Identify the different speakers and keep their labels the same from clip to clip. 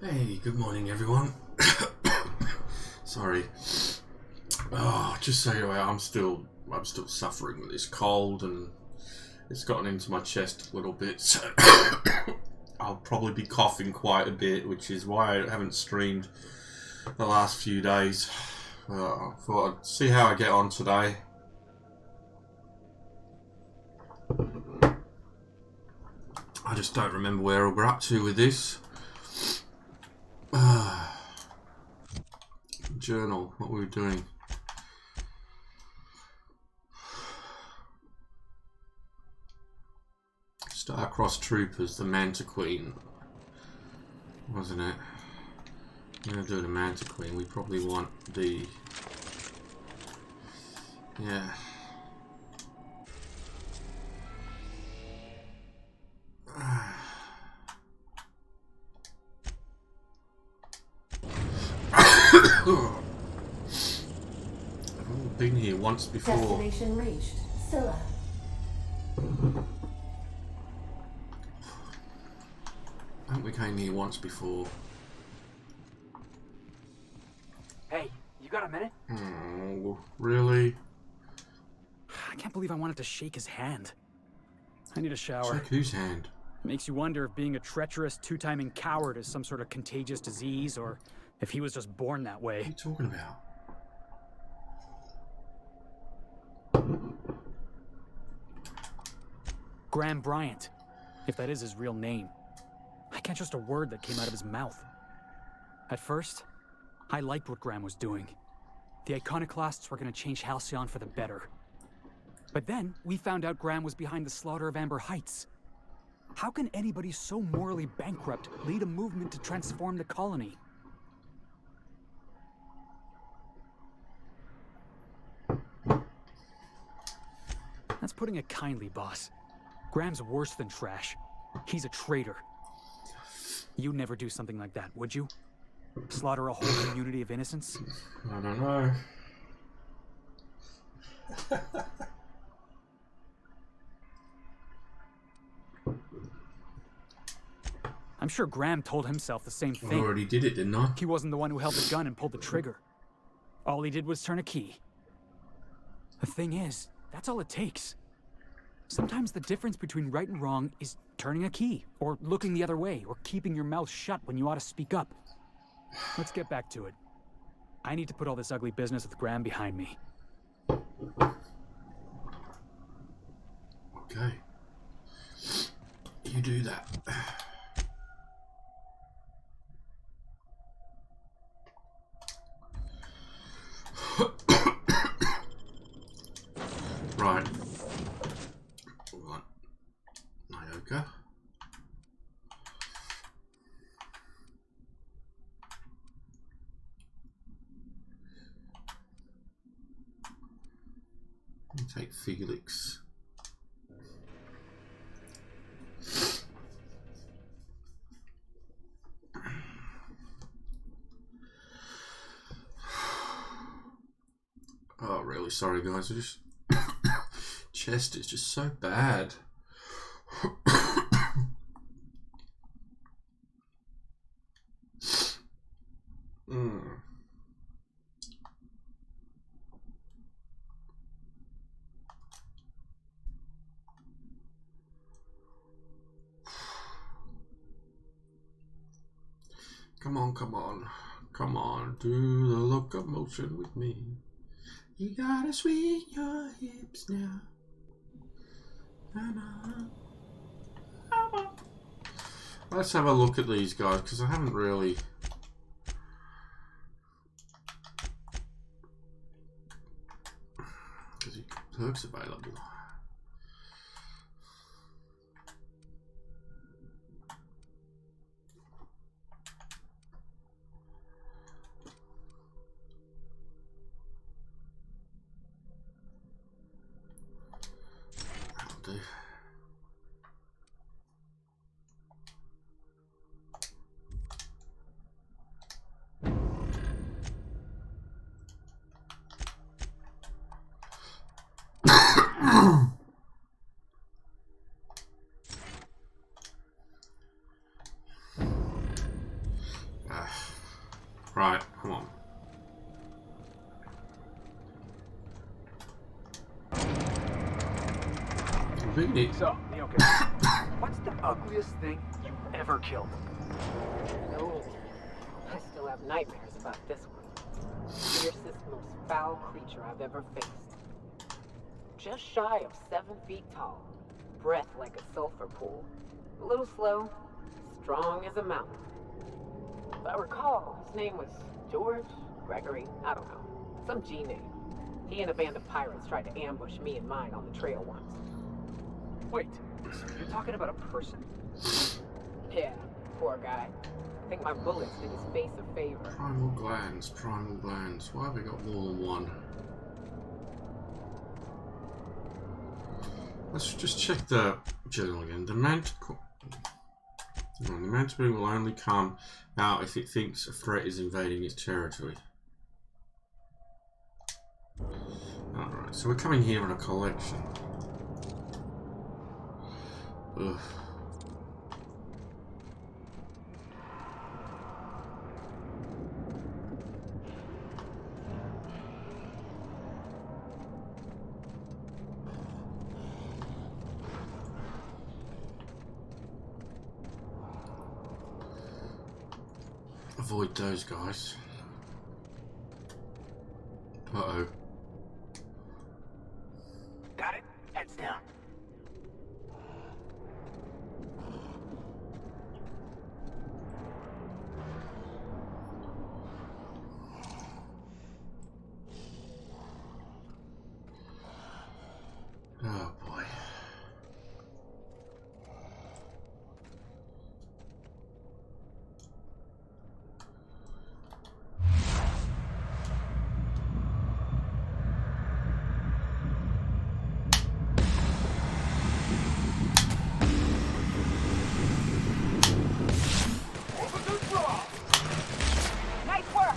Speaker 1: Hey, good morning, everyone. Sorry. Oh, just so you know, I'm still suffering with this cold, and it's gotten into my chest a little bit. So I'll probably be coughing quite a bit, which is why I haven't streamed the last few days. I thought I'd see how I get on today. I just don't remember where we're up to with this. Journal, what were we doing? Star-Crossed Troopers, the Manta Queen, wasn't it? I'm going to do the Manta Queen. We probably want the... yeah. I've been here once before.
Speaker 2: Destination reached. Scylla.
Speaker 1: I think we came here once before.
Speaker 3: Hey, you got a minute?
Speaker 1: Oh, really?
Speaker 3: I can't believe I wanted to shake his hand. I need a shower.
Speaker 1: Shake whose hand?
Speaker 3: Makes you wonder if being a treacherous, two-timing coward is some sort of contagious disease, or if he was just born that way.
Speaker 1: What are you talking about?
Speaker 3: Graham Bryant, if that is his real name. I can't trust a word that came out of his mouth. At first, I liked what Graham was doing. The iconoclasts were going to change Halcyon for the better. But then, we found out Graham was behind the slaughter of Amber Heights. How can anybody so morally bankrupt lead a movement to transform the colony? That's putting it kindly, boss. Graham's worse than trash. He's a traitor. You'd never do something like that, would you? Slaughter a whole community of innocents?
Speaker 1: I don't know.
Speaker 3: I'm sure Graham told himself the same
Speaker 1: I
Speaker 3: thing.
Speaker 1: already did it, didn't I?
Speaker 3: He wasn't the one who held the gun and pulled the trigger. All he did was turn a key. The thing is, that's all it takes. Sometimes the difference between right and wrong is turning a key, or looking the other way, or keeping your mouth shut when you ought to speak up. Let's get back to it. I need to put all this ugly business with Graham behind me.
Speaker 1: Okay. You do that. Right. Right. Nyoka. Take Felix. Oh, really sorry, guys. I just chest is just so bad. Come on, come on. Come on, do the locomotion with me. You gotta swing your hips now. Let's have a look at these guys, because I haven't really... Because perks available. That'll do. Right, come on. Really?
Speaker 3: So, okay. What's the ugliest thing you ever killed?
Speaker 4: No, I still have nightmares about this one. Fiercest, most foul creature I've ever faced. Just shy of 7 feet tall, breath like a sulfur pool, a little slow, strong as a mountain. If I recall, his name was George, Gregory, I don't know, some G name. He and a band of pirates tried to ambush me and mine on the trail once.
Speaker 3: Wait, you're talking about a person?
Speaker 4: Yeah, poor guy. I think my bullets did his face a favor.
Speaker 1: Primal glands, primal glands. Why have we got more than one? Let's just check the journal again. The manticore will only come out if it thinks a threat is invading its territory. Alright, so we're coming here on a collection. Ugh. Avoid those guys. Uh-oh.
Speaker 3: Got it. Heads down.
Speaker 1: Oh boy.
Speaker 4: Nice work!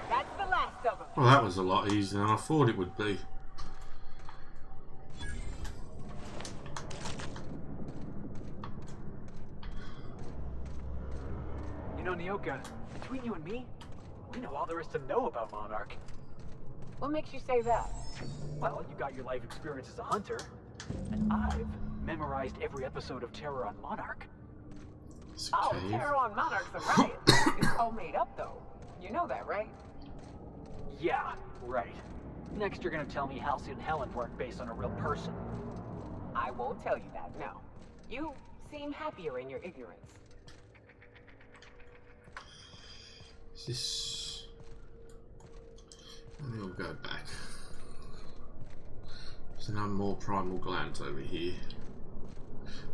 Speaker 4: That's the last of them.
Speaker 1: Well, that was a lot easier than I thought it would be.
Speaker 3: You know, Nyoka, between you and me, we know all there is to know about Monarch.
Speaker 4: What makes you say that?
Speaker 3: Well, you got your life experience as a hunter, and I've memorized every episode of Terror on Monarch.
Speaker 1: It's a
Speaker 4: Oh,
Speaker 1: cave.
Speaker 4: Terror on Monarch's a riot. It's all made up, though. You know that, right?
Speaker 3: Yeah, right. Next, you're gonna tell me Halcyon and Helen weren't based on a real person.
Speaker 4: I won't tell you that, no. You seem happier in your ignorance.
Speaker 1: Is this... And we'll go back. So now more primal glands over here.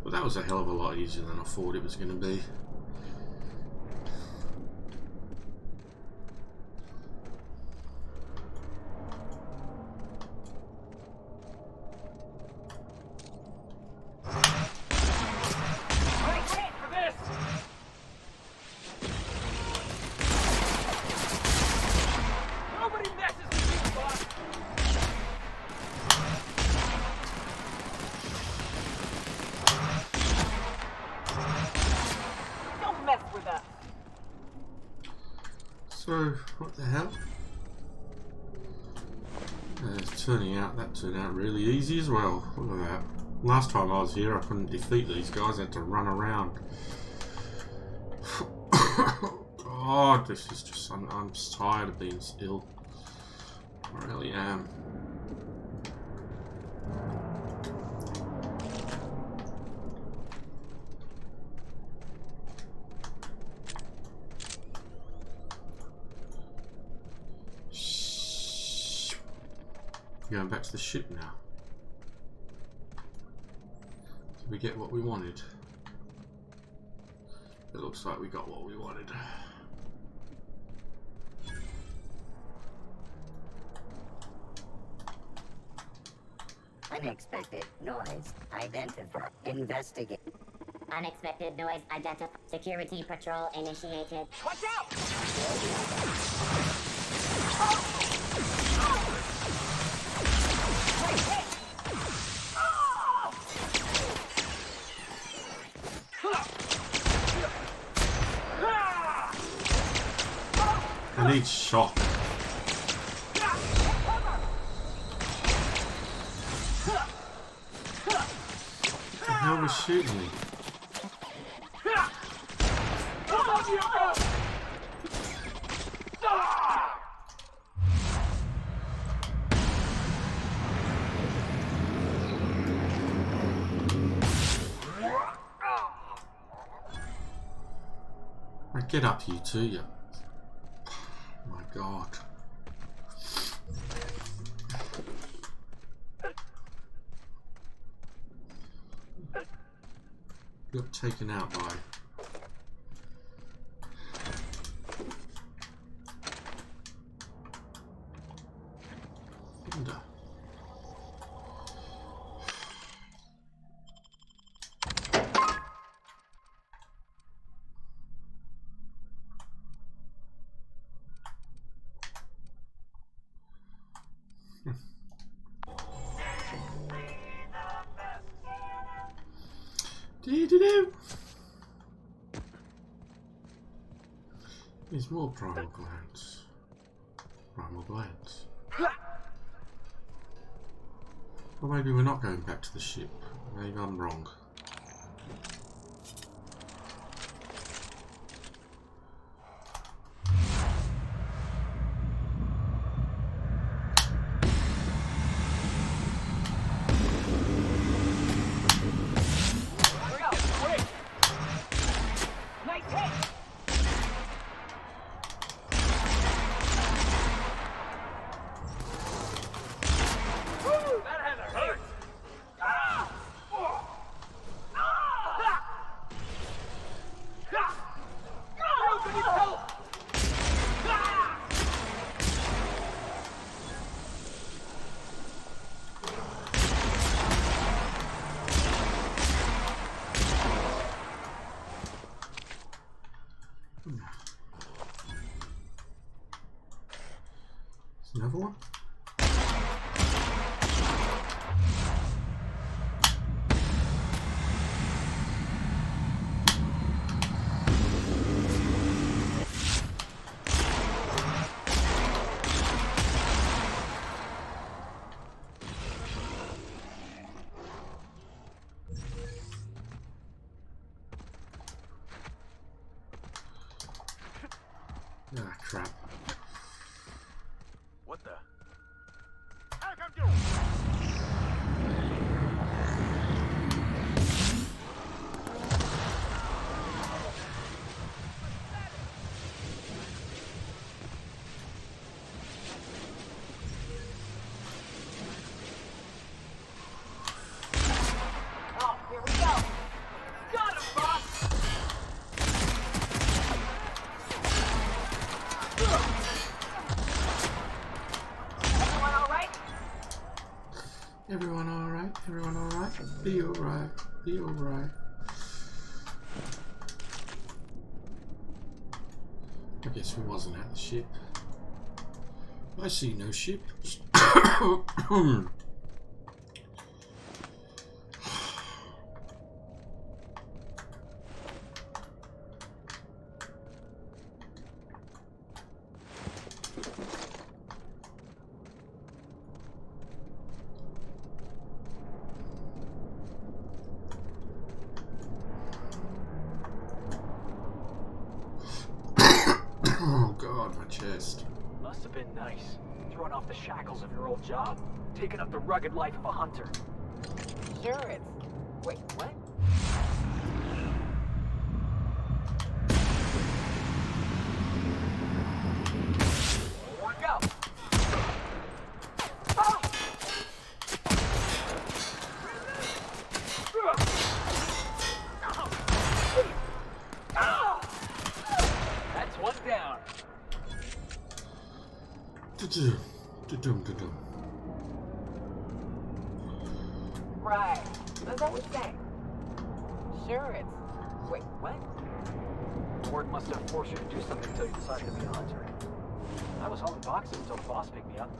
Speaker 1: Well, that was a hell of a lot easier than I thought it was going to be. So, what the hell? It's turning out, that turned out really easy as well. Look at that. Last time I was here, I couldn't defeat these guys, I had to run around. God, this is just, I'm tired of being ill. I really am. Going back to the ship now. Did we get what we wanted? It looks like we got what we wanted.
Speaker 5: Unexpected noise identified. Investigate.
Speaker 6: Unexpected noise identified. Security patrol initiated.
Speaker 4: Watch out!
Speaker 1: I need shock. The hell was shooting me? Right, get up, you two. You. My God. Got taken out by. Thunder. Do-do-do. There's more primal glands. Primal glands. Or maybe we're not going back to the ship. Maybe I'm wrong. Another one? Ah, crap.
Speaker 7: What the?
Speaker 4: Oh, here we go. Got him, boss. Everyone all right?
Speaker 1: Everyone alright? Everyone alright? Be alright. Be alright. I guess we wasn't at the ship. I see no ship. Oh God, my chest.
Speaker 3: Must have been nice. Throwing off the shackles of your old job. Taking up the rugged life of a hunter.
Speaker 4: Sure, it's... Wait, what? Here we go. Ah! Ah!
Speaker 3: That's one down.
Speaker 1: Da-dum, da-dum, da-dum.
Speaker 4: Right. As I was saying. Sure, it's... Wait, what?
Speaker 3: Work must have forced you to do something until you decided to be a hunter. I was hauling boxes until the boss picked me up.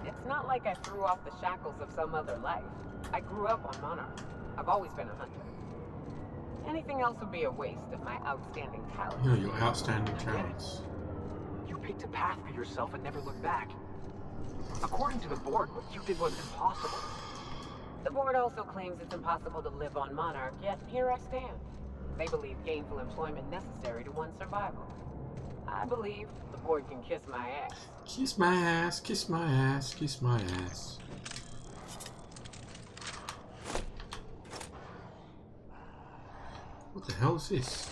Speaker 4: It's not like I threw off the shackles of some other life. I grew up on Monarch. I've always been a hunter. Anything else would be a waste of my outstanding talent.
Speaker 1: You know, your outstanding talents.
Speaker 7: You picked a path for yourself and never looked back. According to the board, what you did was impossible.
Speaker 4: The board also claims it's impossible to live on Monarch, yet here I stand. They believe gainful employment necessary to one's survival. I believe the board can kiss my ass.
Speaker 1: Kiss my ass, kiss my ass, kiss my ass. What the hell is this?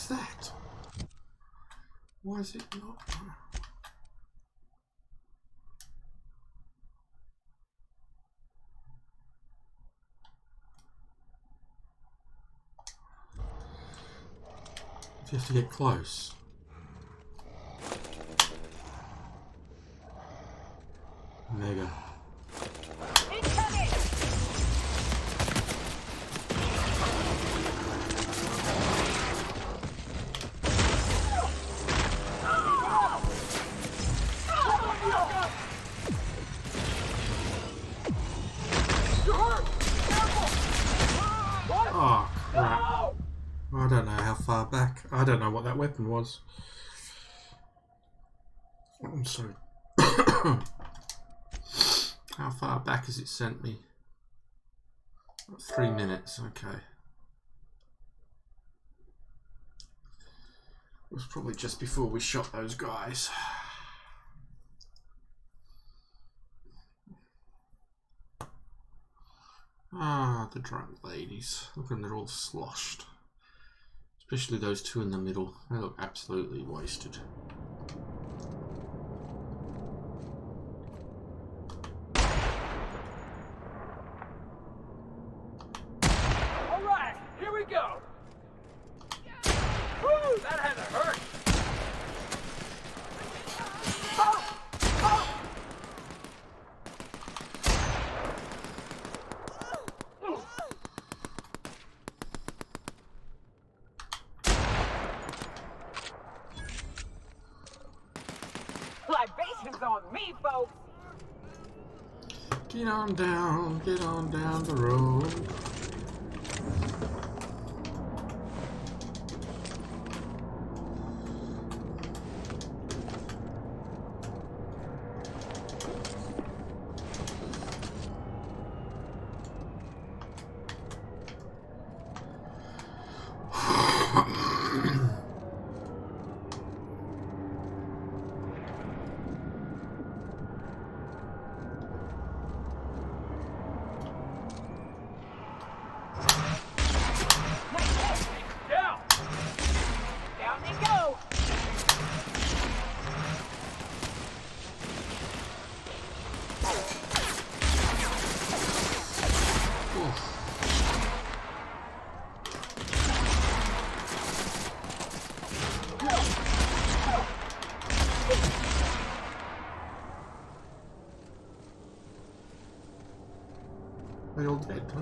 Speaker 1: That? Why is it not? You have to get close. Mega. Oh, crap. I don't know how far back. I don't know what that weapon was. I'm sorry. How far back has it sent me? 3 minutes, okay. It was probably just before we shot those guys. Ah, the drunk ladies. Look at them, they're all sloshed. Especially those two in the middle. They look absolutely wasted.
Speaker 7: Alright, here we go! Woo, that had to hurt! Oh! Oh!
Speaker 4: Libations on me, folks!
Speaker 1: Get on down the road. They all dead. Oh,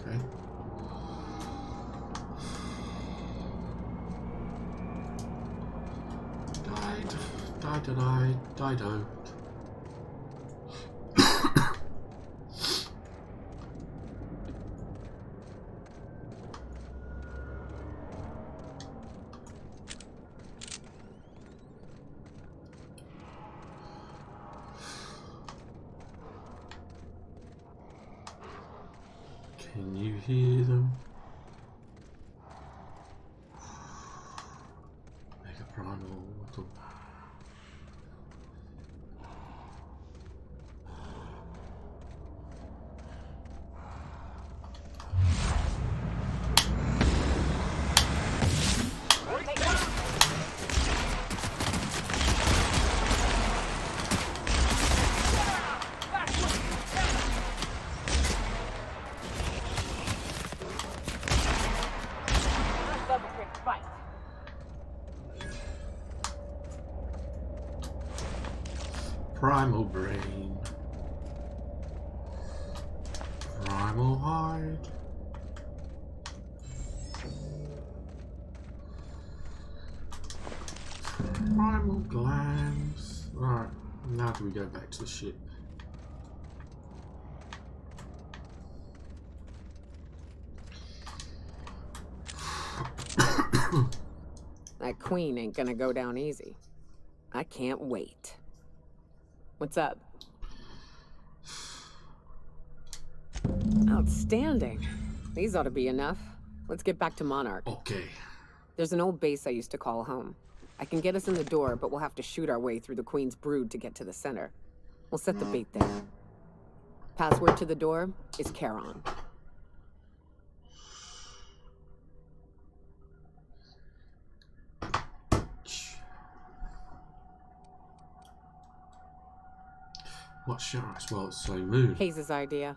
Speaker 1: okay. Died. Can you hear them? Mega primal. Primal brain. Primal hide. Primal glands. Alright, now do we go back to the ship?
Speaker 4: That queen ain't gonna go down easy. I can't wait. What's up? Outstanding. These ought to be enough. Let's get back to Monarch.
Speaker 1: Okay.
Speaker 4: There's an old base I used to call home. I can get us in the door, but we'll have to shoot our way through the Queen's brood to get to the center. We'll set the bait there. Password to the door is Charon.
Speaker 1: What sharks? Well, it's so moon.
Speaker 4: Hayes' idea.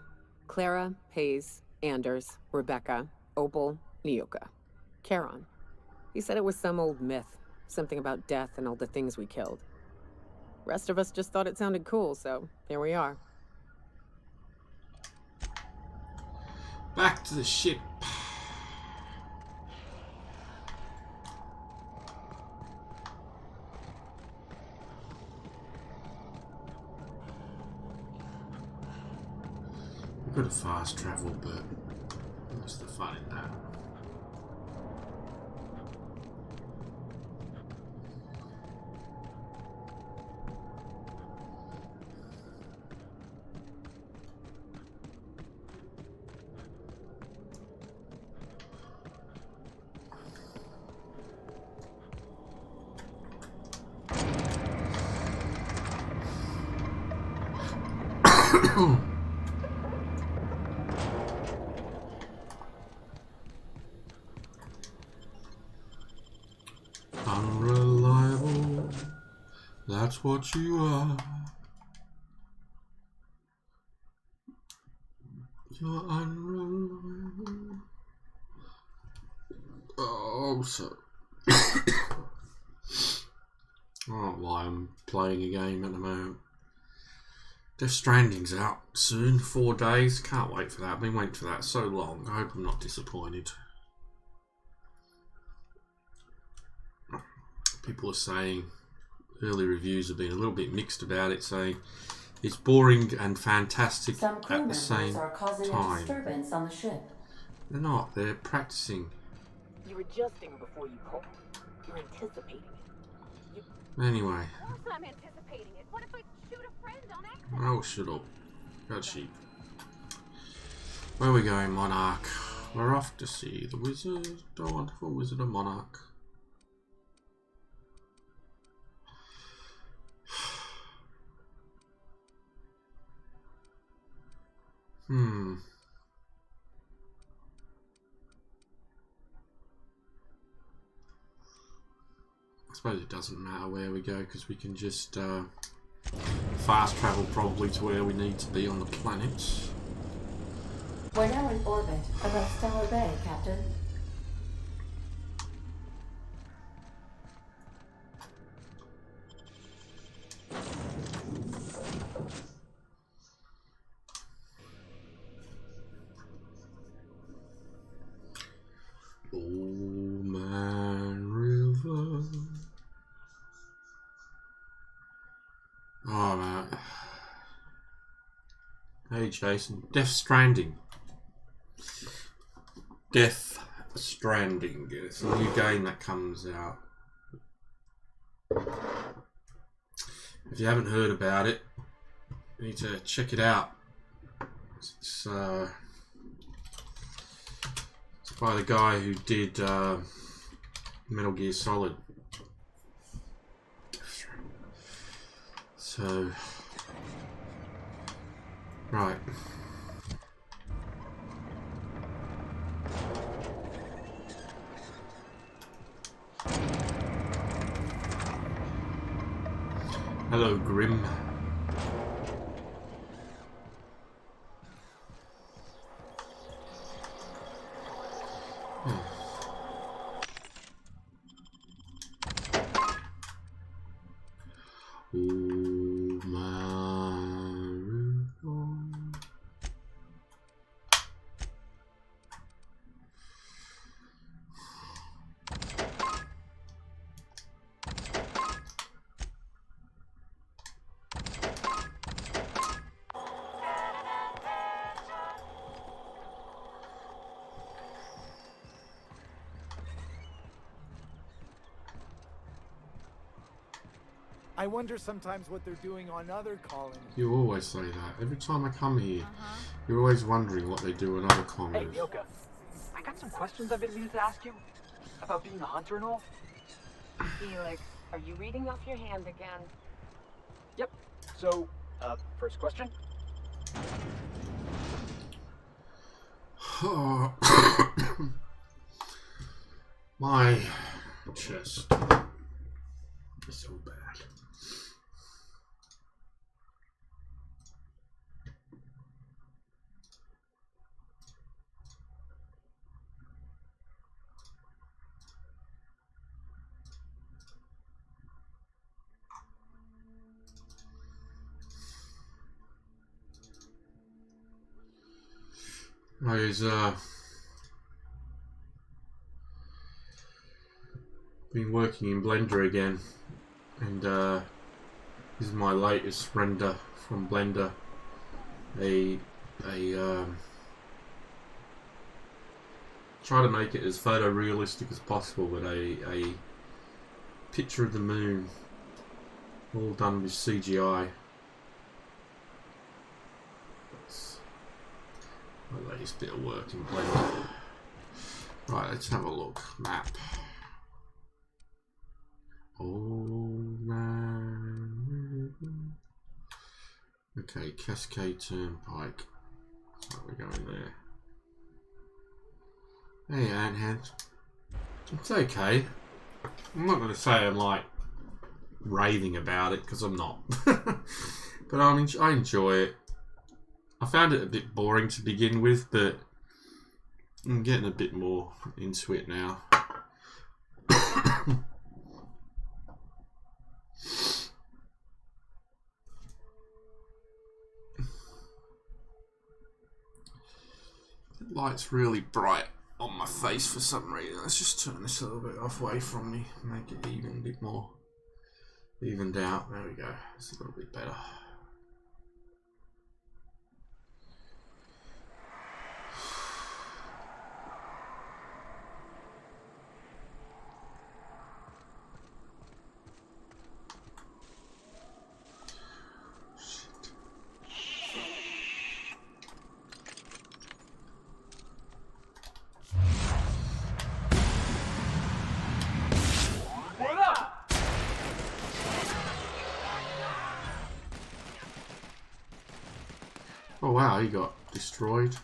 Speaker 4: Clara, Hayes, Anders, Rebecca, Opal, Nyoka. Charon. He said it was some old myth. Something about death and all the things we killed. Rest of us just thought it sounded cool, so here we are.
Speaker 1: Back to the ship. We've got to fast travel, but what's the fun in that? Unreliable, that's what you are. You're unreliable. Oh, so. I don't know why I'm playing a game at the moment. Death Stranding's out soon, 4 days. Can't wait for that. I've been waiting for that so long. I hope I'm not disappointed. People are saying, early reviews have been a little bit mixed about it, saying it's boring and fantastic
Speaker 2: Some crew
Speaker 1: at the same
Speaker 2: members are causing a
Speaker 1: time.
Speaker 2: disturbance on the ship.
Speaker 1: They're not. They're practicing.
Speaker 4: You're adjusting before you pull. You're anticipating it.
Speaker 1: Anyway.
Speaker 8: Of course I'm anticipating it. What if I shoot a friend on accident?
Speaker 1: Oh, shut up. God, sheep. Where are we going, Monarch? We're off to see the wizard, the wonderful wizard of Monarch. I suppose it doesn't matter where we go because we can just fast travel probably to where we need to be on the planet.
Speaker 2: We're now in orbit above Stellar Bay, Captain.
Speaker 1: Old Man River. Oh, man. Hey, Jason. Death Stranding. Death Stranding. It's a new game that comes out. If you haven't heard about it, you need to check it out. It's by the guy who did Metal Gear Solid. So, right. Hello, Grim.
Speaker 9: I wonder sometimes what they're doing on other colonies.
Speaker 1: You always say that. Every time I come here, you're always wondering what they do in other
Speaker 7: Hey,
Speaker 1: colonies.
Speaker 7: Yoka. I got some questions I've been meaning to ask you. About being a hunter and all.
Speaker 4: Felix, are you reading off your hand again?
Speaker 7: Yep. So, first question.
Speaker 1: My chest is so bad. I was been working in Blender again, and this is my latest render from Blender. Try to make it as photorealistic as possible, but a picture of the moon, all done with CGI. That's my latest bit of work in Blender. Right, let's have a look. Map. Old man. Okay, Cascade Turnpike. So we're going there. Hey, Anthand. It's okay. I'm not going to say I'm like raving about it, because I'm not. But I enjoy it. I found it a bit boring to begin with, but I'm getting a bit more into it now. The light's really bright on my face for some reason. Let's just turn this a little bit away from me, make it even a bit more evened out. There we go. It's a little bit better. Oh wow, he got destroyed.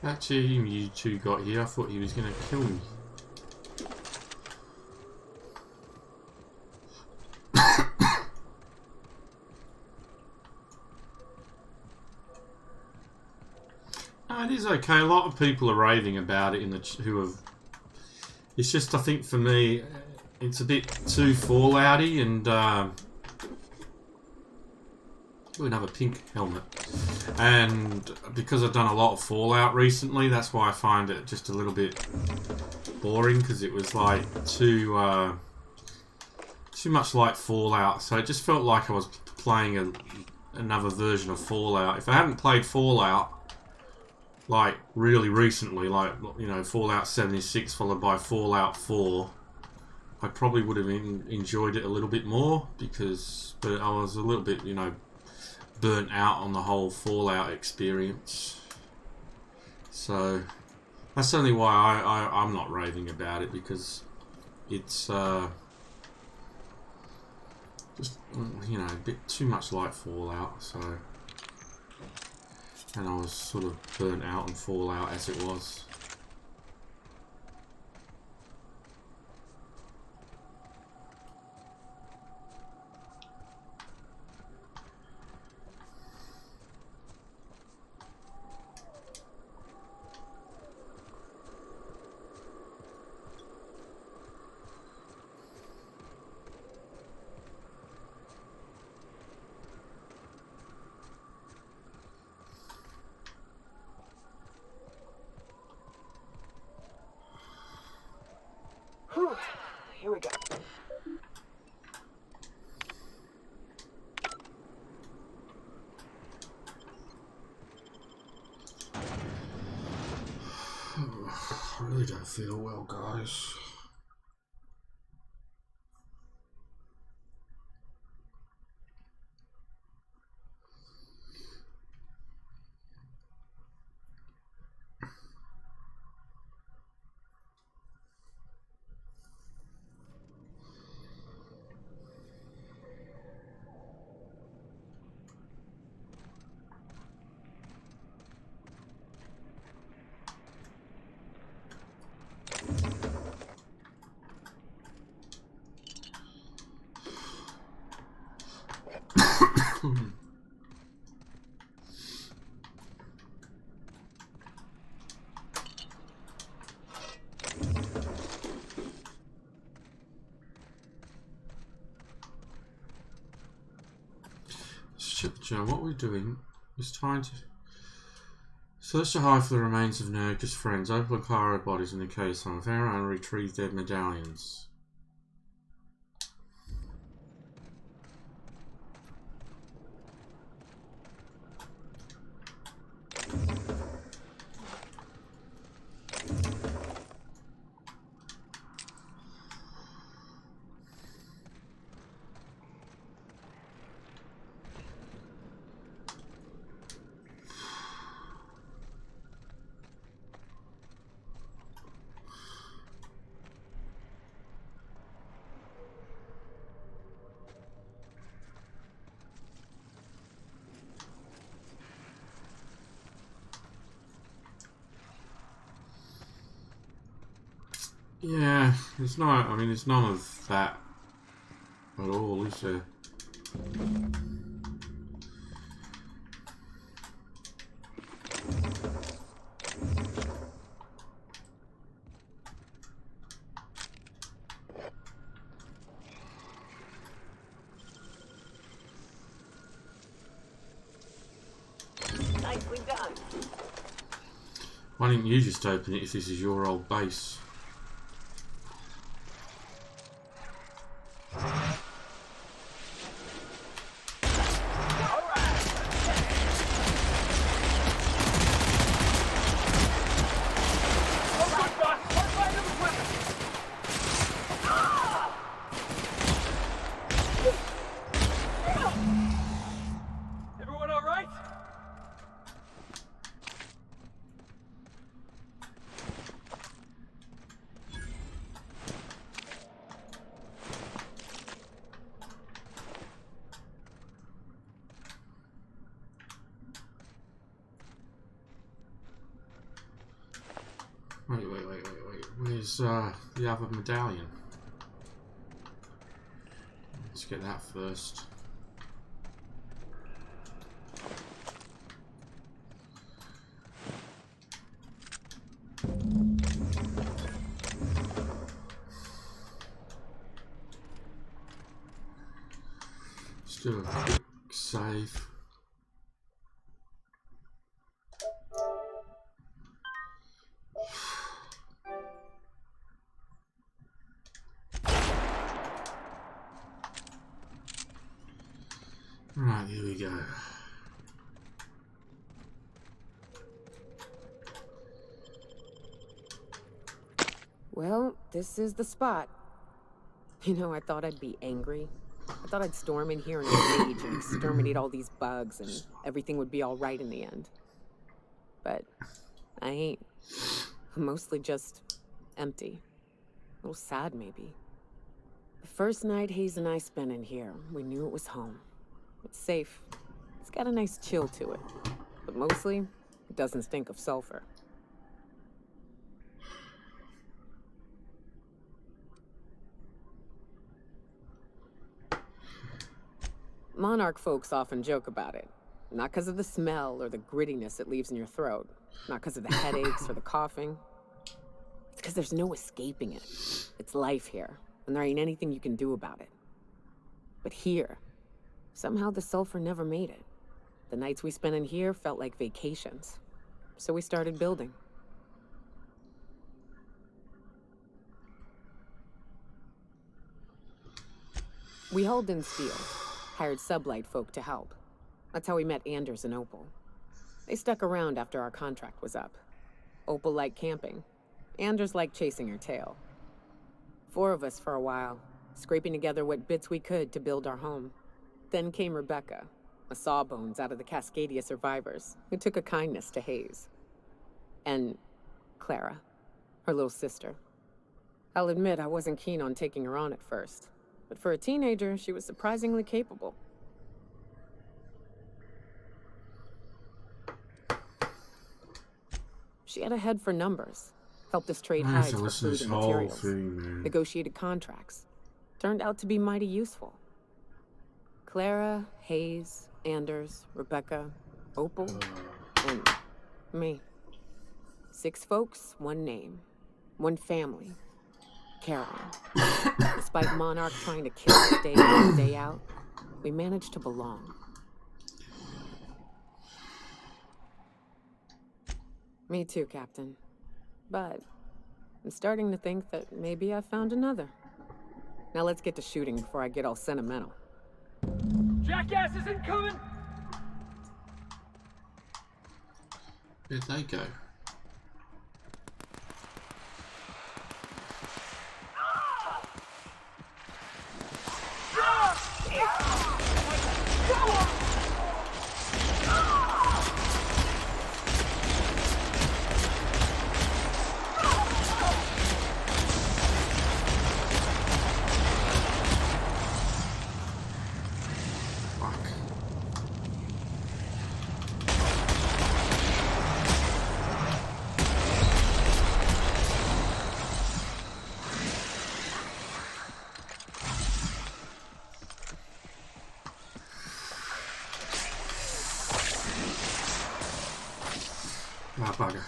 Speaker 1: That team you two got here, I thought he was going to kill me. It is okay. A lot of people are raving about it who have. It's just, I think for me, it's a bit too Fallouty, and another pink helmet. And because I've done a lot of Fallout recently, that's why I find it just a little bit boring, because it was like too much like Fallout. So it just felt like I was playing another version of Fallout. If I hadn't played Fallout like really recently, like, you know, Fallout 76 followed by Fallout 4, I probably would have enjoyed it a little bit more, but I was a little bit, you know, burnt out on the whole Fallout experience. So that's only why I'm not raving about it, because it's just, you know, a bit too much like Fallout. So, and I was sort of burnt out on Fallout as it was. don't feel well, guys. Shit, Joe, what we're doing is trying to search the hive for the remains of Nurka's friends, open Clara bodies in the case on Vera and retrieve their medallions. Yeah, it's not, I mean, it's none of that at all, is there?
Speaker 4: Nicely done.
Speaker 1: Why didn't you just open it if this is your old base?
Speaker 7: Everyone all right?
Speaker 1: Wait. Where's the other medallion? Let's get that first. Let's do a quick save. Right, here we go.
Speaker 4: Well, this is the spot. You know, I thought I'd be angry. I thought I'd storm in here in a rage and exterminate all these bugs and everything would be all right in the end. But I ain't. I'm mostly just empty. A little sad, maybe. The first night Hayes and I spent in here, we knew it was home. It's safe. It's got a nice chill to it. But mostly, it doesn't stink of sulfur. Monarch folks often joke about it. Not because of the smell or the grittiness it leaves in your throat. Not because of the headaches or the coughing. It's because there's no escaping it. It's life here, and there ain't anything you can do about it. But here, somehow the sulfur never made it. The nights we spent in here felt like vacations. So we started building. We hauled in steel, hired sublight folk to help. That's how we met Anders and Opal. They stuck around after our contract was up. Opal liked camping, Anders liked chasing her tail. 4 of us for a while, scraping together what bits we could to build our home. Then came Rebecca, a sawbones out of the Cascadia survivors, who took a kindness to Hayes. And Clara, her little sister. I'll admit I wasn't keen on taking her on at first, but for a teenager, she was surprisingly capable. She had a head for numbers, helped us trade hides for food and materials, negotiated contracts. Turned out to be mighty useful. Clara, Hayes, Anders, Rebecca, Opal, and me. 6 folks, 1 name, 1 family. Caroline. Despite Monarch trying to kill us day in and day out, we managed to belong. Me too, Captain. But I'm starting to think that maybe I found another. Now let's get to shooting before I get all sentimental.
Speaker 7: Jackass is incoming!
Speaker 1: Where'd they go? Ah, bugger.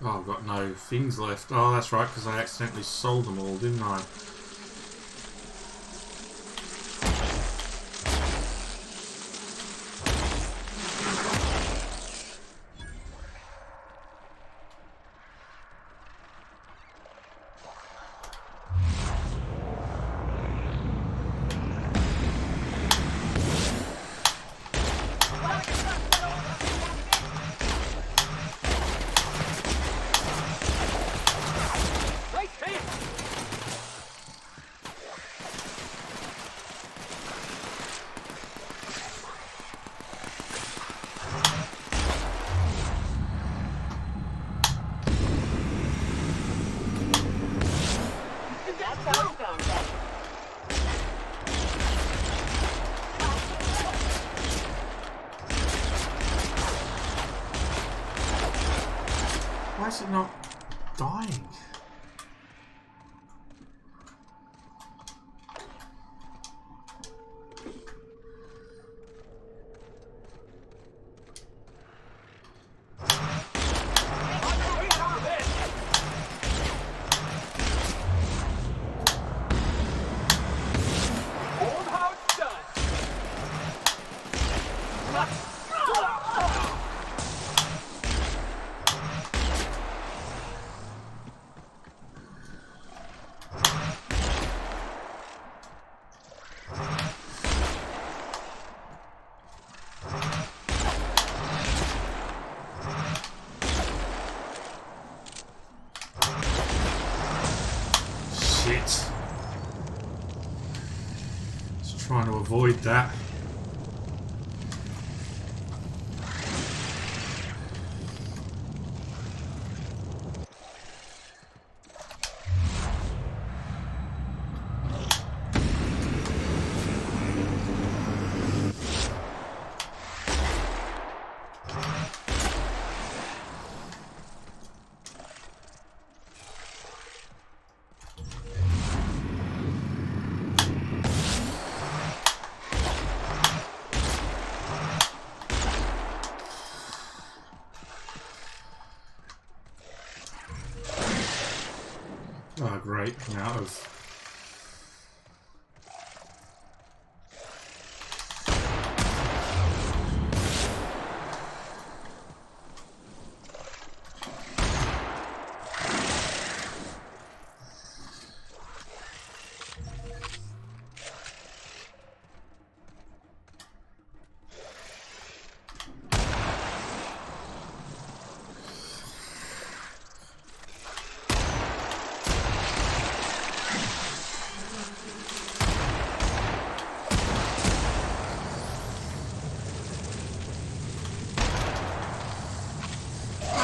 Speaker 1: Oh, I've got no things left. Oh, that's right, because I accidentally sold them all, didn't I? Why is it not dying? Trying to avoid that. great amount of...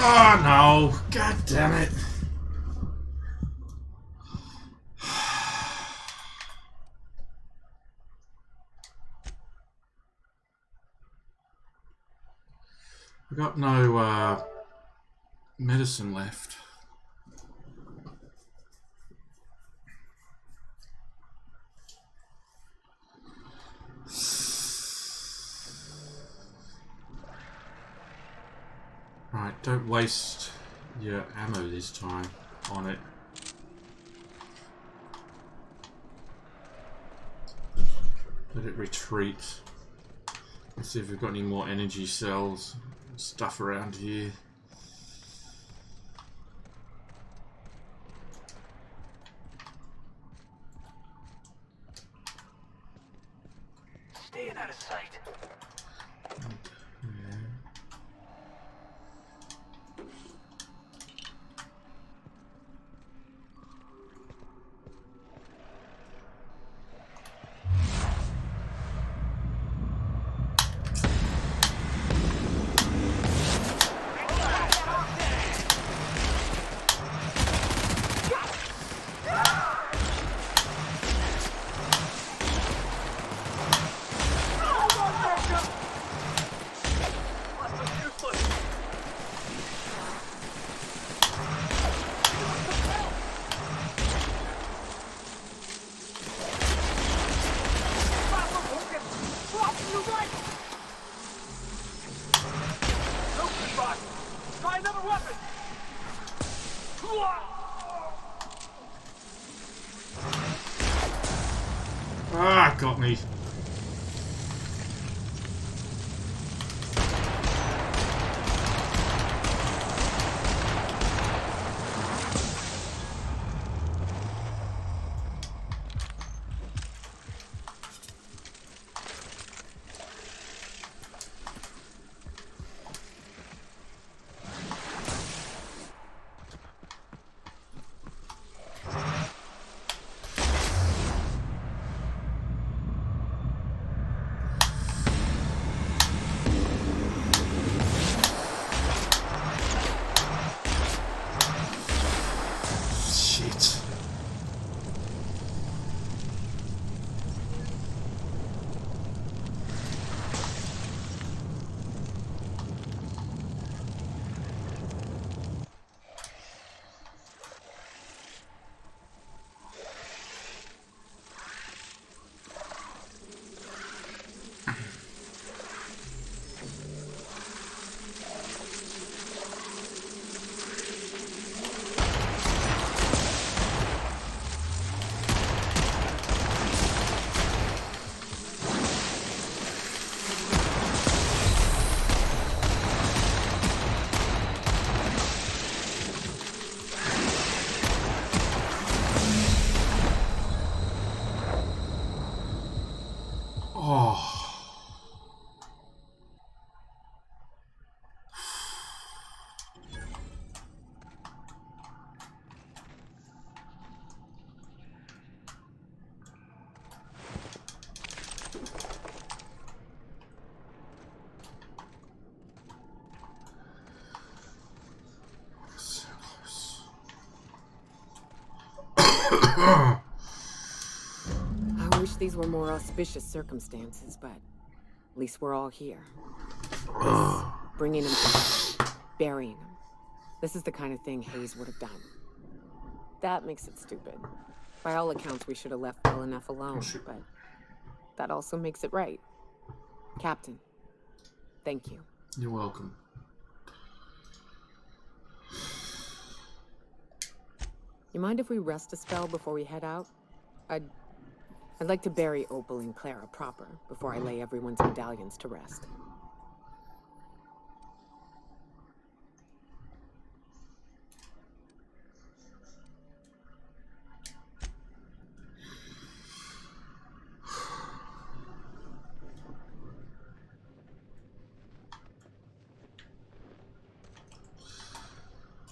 Speaker 1: Oh no! God damn it! I got no medicine left. Right, don't waste your ammo this time on it. Let it retreat. Let's see if we've got any more energy cells and stuff around here.
Speaker 7: Staying out of sight.
Speaker 1: Ah, got me. Shit.
Speaker 4: I wish these were more auspicious circumstances, but at least we're all here. This, bringing him to burying him. This is the kind of thing Hayes would have done. That makes it stupid. By all accounts, we should have left well enough alone, but that also makes it right. Captain, thank you.
Speaker 1: You're welcome.
Speaker 4: You mind if we rest a spell before we head out? I'd like to bury Opal and Clara proper before I lay everyone's medallions to rest.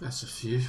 Speaker 1: That's a few.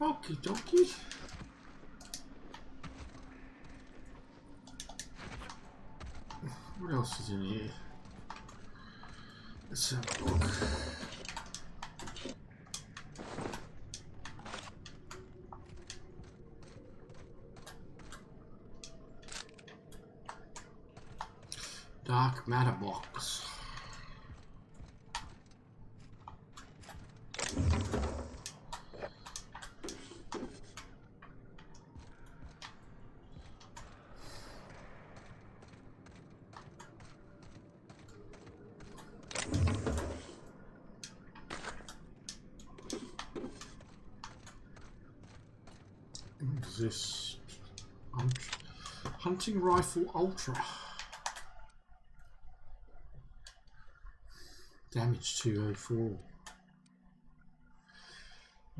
Speaker 1: Okie dokie. What else is in here? Let's have a look. Dark matter box. What is this? Hunting rifle ultra. Damage 204.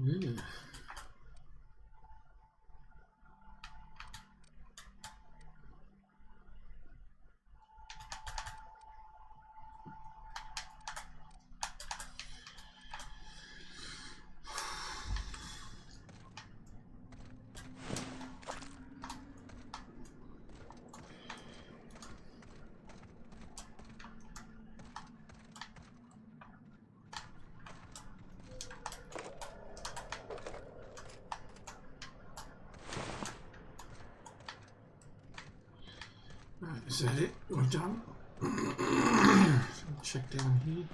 Speaker 1: Yeah. Right, is that it? We're done. Check down here.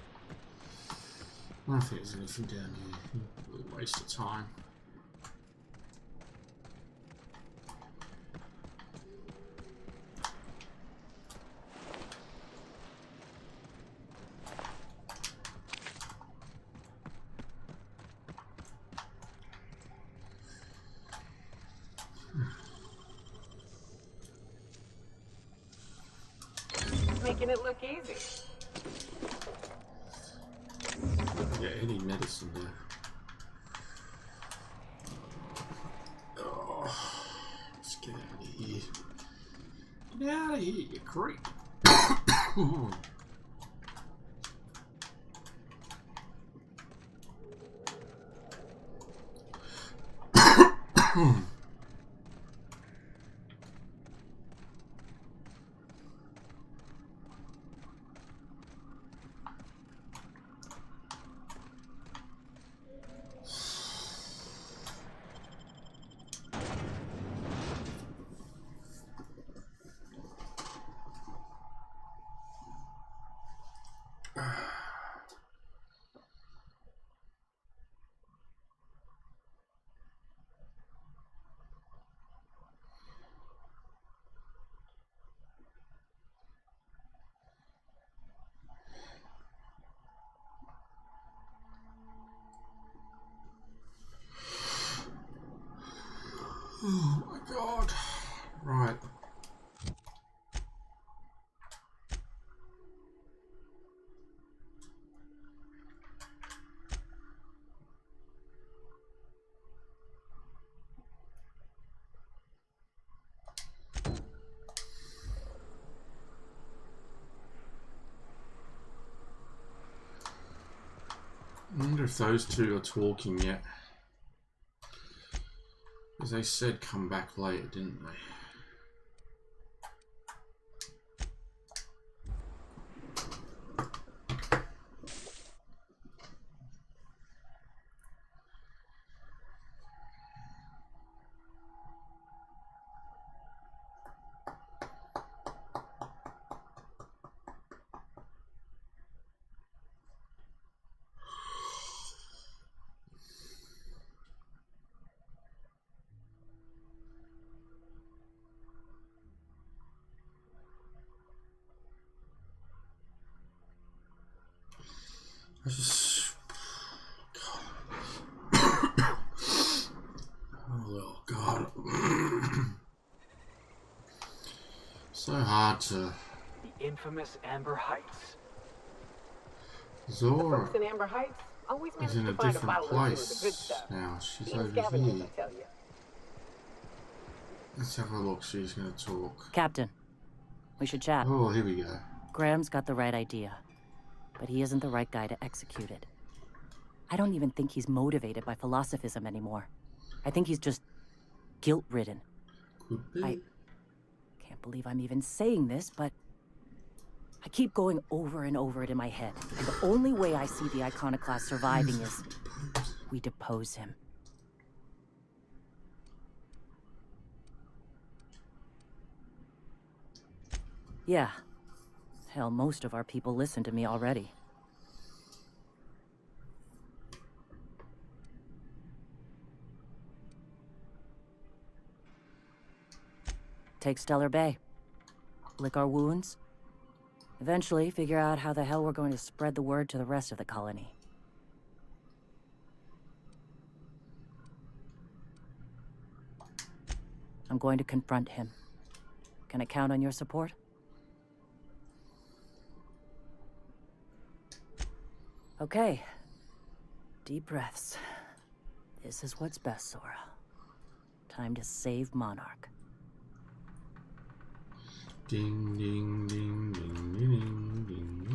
Speaker 1: I don't think there's anything down here. A waste of time.
Speaker 4: Making it look easy.
Speaker 1: Yeah, any medicine there. Oh, let's get out of here. Get out of here, you creep. Oh my god. Right. I wonder if those two are talking yet. Because they said come back later, didn't they? I just... Oh, God. So hard to...
Speaker 7: The infamous Amber Heights.
Speaker 4: The
Speaker 1: Zora
Speaker 4: folks in Amber Heights always
Speaker 1: is
Speaker 4: manage
Speaker 1: in
Speaker 4: to
Speaker 1: a
Speaker 4: find a
Speaker 1: different
Speaker 4: bottle or two of the good
Speaker 1: place
Speaker 4: stuff.
Speaker 1: now. She's
Speaker 4: Team
Speaker 1: over
Speaker 4: scavengers,
Speaker 1: here.
Speaker 4: I tell you.
Speaker 1: Let's have a look. She's going to talk.
Speaker 10: Captain, we should chat.
Speaker 1: Oh, here we go.
Speaker 10: Graham's got the right idea, but he isn't the right guy to execute it. I don't even think he's motivated by philosophism anymore. I think he's just guilt-ridden.
Speaker 1: Could be.
Speaker 10: I can't believe I'm even saying this, but I keep going over and over it in my head. And the only way I see the Iconoclast surviving is we depose him. Yeah. Hell, most of our people listen to me already. Take Stellar Bay. Lick our wounds. Eventually, figure out how the hell we're going to spread the word to the rest of the colony. I'm going to confront him. Can I count on your support? Okay. Deep breaths. This is what's best, Sora. Time to save Monarch.
Speaker 1: Ding, ding, ding, ding, ding, ding,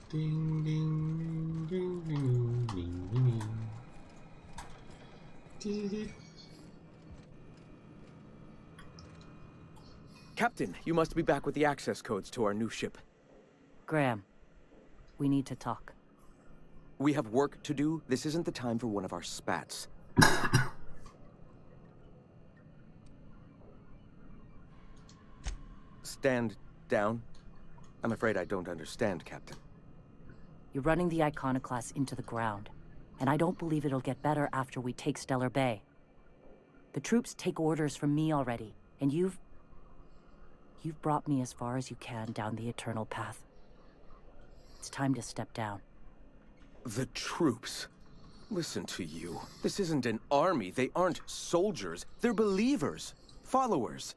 Speaker 1: ding, ding, ding, ding, ding, ding, ding, ding.
Speaker 11: Captain, you must be back with the access codes to our new ship.
Speaker 10: Graham, we need to talk.
Speaker 11: We have work to do. This isn't the time for one of our spats. Stand down. I'm afraid I don't understand, Captain.
Speaker 10: You're running the Iconoclast into the ground, and I don't believe it'll get better after we take Stellar Bay. The troops take orders from me already, and you've brought me as far as you can down the eternal path. It's time to step down.
Speaker 11: The troops. Listen to you. This isn't an army. They aren't soldiers. They're believers. Followers.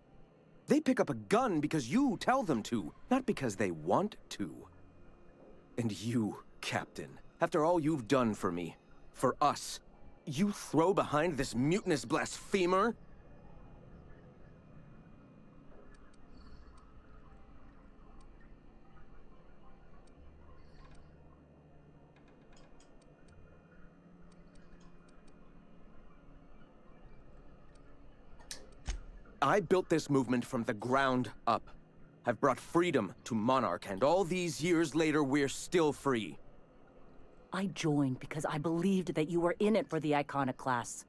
Speaker 11: They pick up a gun because you tell them to, not because they want to. And you, Captain, after all you've done for me, for us, you throw behind this mutinous blasphemer? I built this movement from the ground up. I've brought freedom to Monarch, and all these years later, we're still free.
Speaker 10: I joined because I believed that you were in it for the Iconoclasts.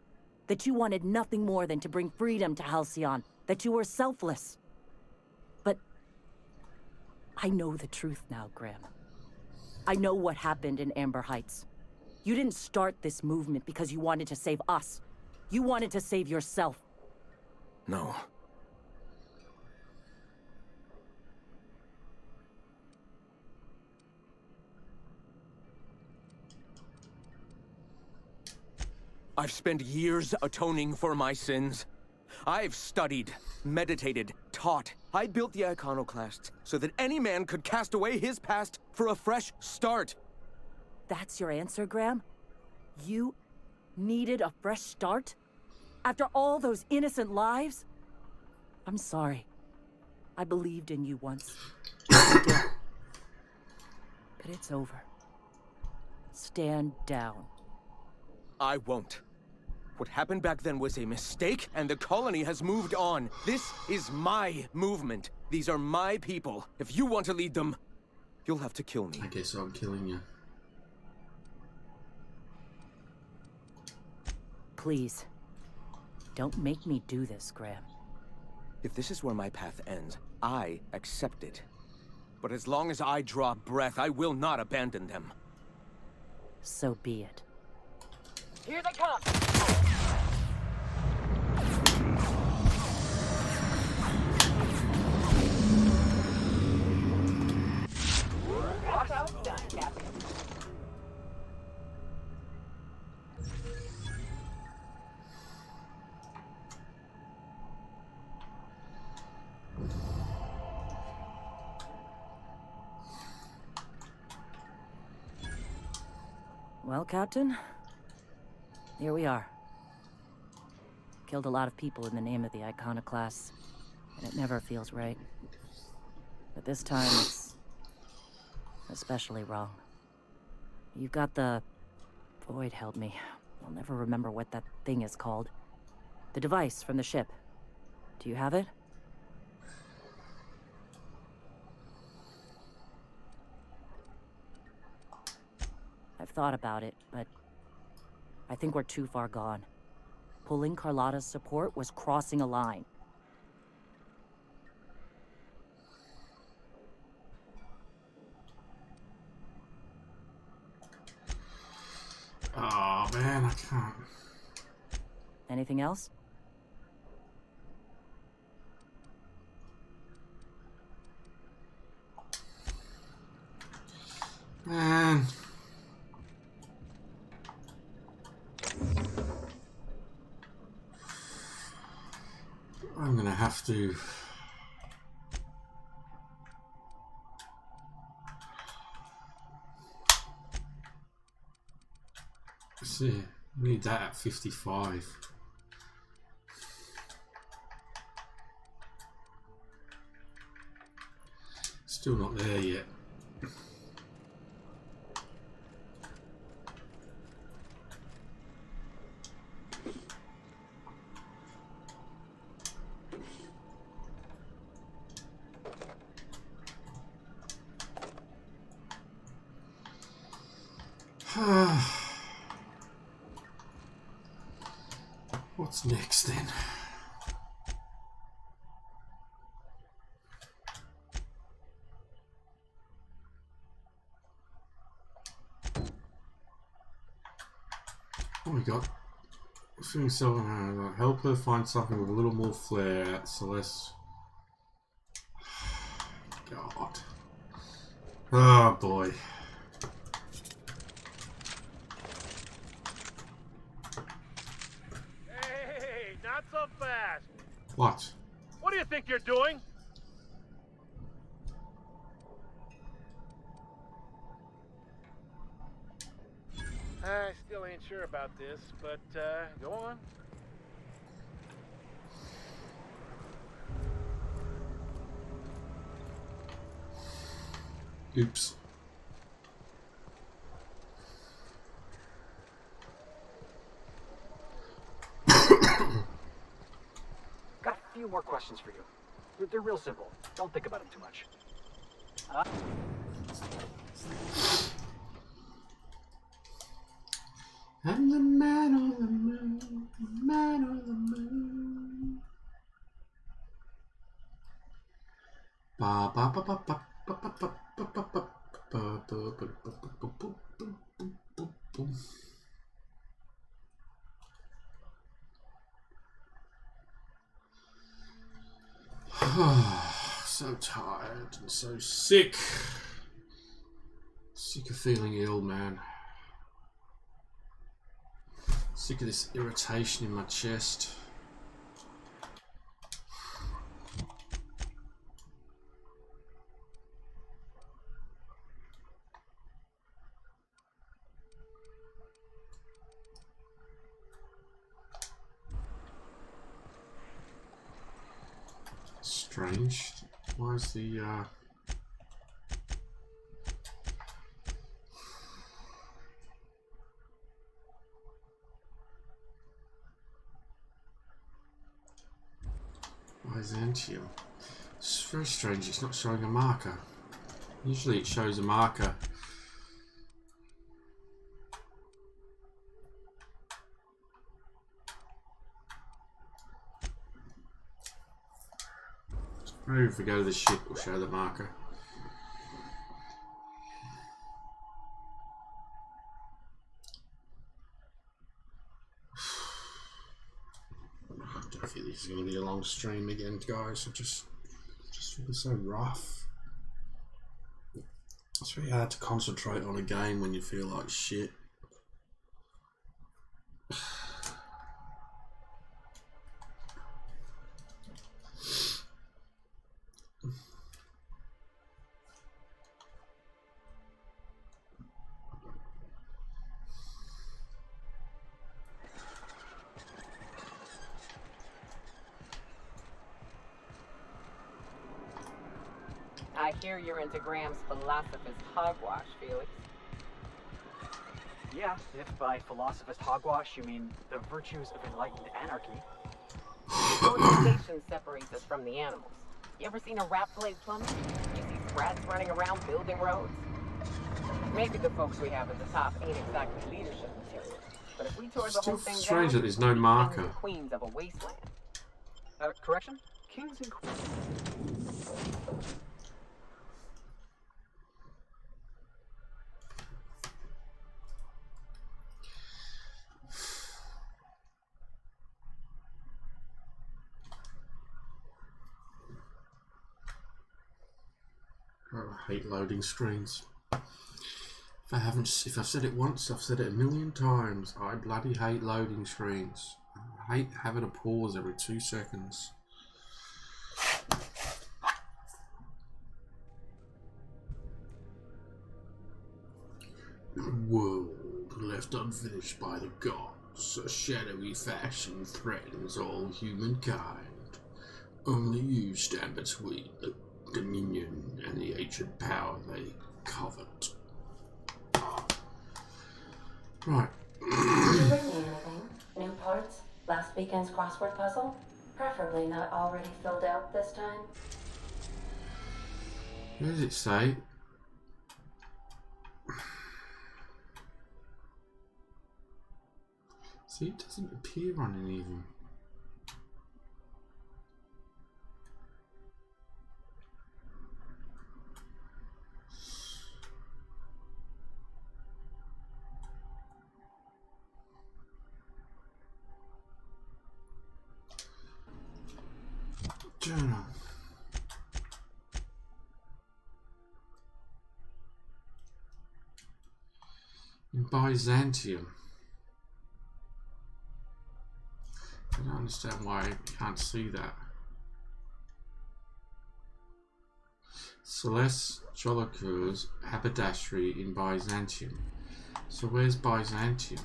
Speaker 10: That you wanted nothing more than to bring freedom to Halcyon. That you were selfless. But I know the truth now, Graham. I know what happened in Amber Heights. You didn't start this movement because you wanted to save us. You wanted to save yourself.
Speaker 11: No. I've spent years atoning for my sins. I've studied, meditated, taught. I built the Iconoclasts so that any man could cast away his past for a fresh start.
Speaker 10: That's your answer, Graham? You needed a fresh start? After all those innocent lives? I'm sorry. I believed in you once. I did. But it's over. Stand down.
Speaker 11: I won't. What happened back then was a mistake, and the colony has moved on. This is my movement. These are my people. If you want to lead them, you'll have to kill me.
Speaker 1: I guess I'm killing you.
Speaker 10: Please. Don't make me do this, Graham.
Speaker 11: If this is where my path ends, I accept it. But as long as I draw breath, I will not abandon them.
Speaker 10: So be it.
Speaker 4: Here they come! Watch out, done, Captain.
Speaker 10: Well, Captain, here we are. Killed a lot of people in the name of the iconoclasts, and it never feels right. But this time, it's especially wrong. You've got the... Void held me. I'll never remember what that thing is called. The device from the ship. Do you have it? I've thought about it, but I think we're too far gone. Pulling Carlotta's support was crossing a line.
Speaker 1: Oh man, I can't.
Speaker 10: Anything else?
Speaker 1: Man. I'm gonna have to... See, we need that at 55. Still not there yet. What's next then? Oh my god. Feeling so help her find something with a little more flair at Celeste. God. Oh boy.
Speaker 12: Hey, not so fast.
Speaker 1: What?
Speaker 12: What do you think you're doing? I still ain't sure about this, but go on.
Speaker 1: Oops.
Speaker 7: Got a few more questions for you. They're real simple. Don't think about them too much.
Speaker 1: I'm the man on the moon, the man on the moon. Ba ba ba ba ba ba ba ba ba ba ba ba ba ba ba. So tired and so sick. Sick of feeling ill, man. Sick of this irritation in my chest. Strange. Why is the Byzantium? It's very strange, it's not showing a marker. Usually it shows a marker. Maybe if we go to the ship, we'll show the marker. I don't think this is going to be a long stream again, guys. I just feel so rough. It's very hard to concentrate on a game when you feel like shit.
Speaker 4: I hear you're into Graham's philosophist hogwash, Felix.
Speaker 3: Yeah, if by philosophist hogwash you mean the virtues of enlightened anarchy.
Speaker 4: Civilization separates us from the animals. You ever seen a rat play plumber? You see sprats running around building roads? Maybe the folks we have at the top ain't exactly leadership material. But if we tore the whole thing
Speaker 1: Strange
Speaker 4: down,
Speaker 1: that there's no
Speaker 4: we'd be
Speaker 1: marker.
Speaker 4: kings and queens of a wasteland.
Speaker 3: Correction? Kings and queens.
Speaker 1: Oh, I hate loading screens. If I've said it once, I've said it a million times. I bloody hate loading screens. I hate having a pause every 2 seconds. World left unfinished by the gods, a shadowy faction threatens all humankind. Only you stand between the Dominion and the ancient power they covet. Right.
Speaker 2: Did you bring me anything? New parts? Last weekend's crossword puzzle? Preferably not already filled out this time.
Speaker 1: Where does it say? See, it doesn't appear on any of them. Journal. In Byzantium. I don't understand why I can't see that. Celeste Jolicoeur's haberdashery in Byzantium. So where's Byzantium?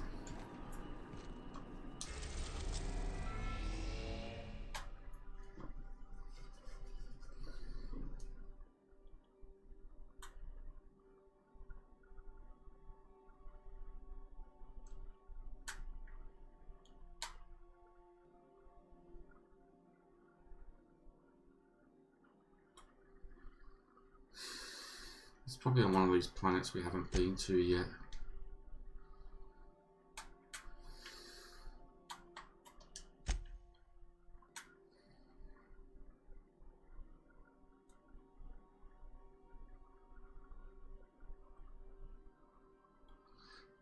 Speaker 1: It's probably on one of these planets we haven't been to yet.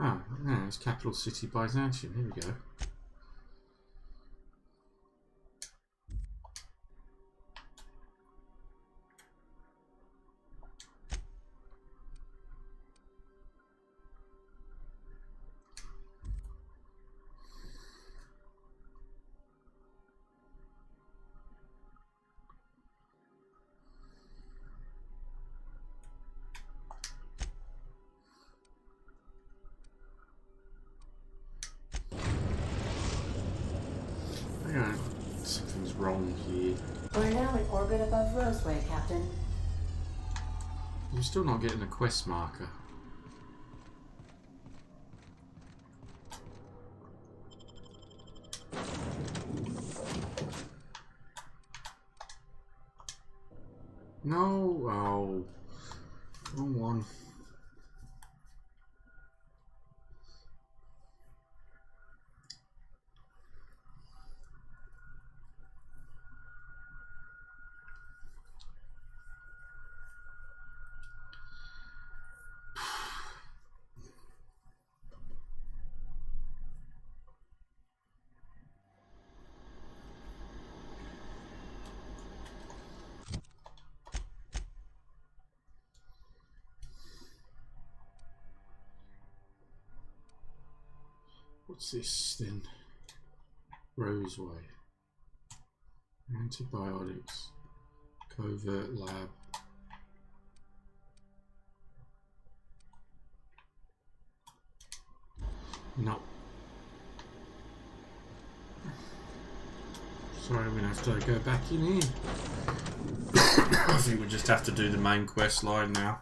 Speaker 1: Oh, yeah, it's capital city Byzantium. Here we go. Something's wrong here.
Speaker 2: We're now in orbit above Roseway, Captain.
Speaker 1: You're still not getting a quest marker. No, oh, wrong one. What's this then? Roseway. Antibiotics. Covert lab. No. Sorry, we're gonna have to go back in here. think we just have to do the main quest line now.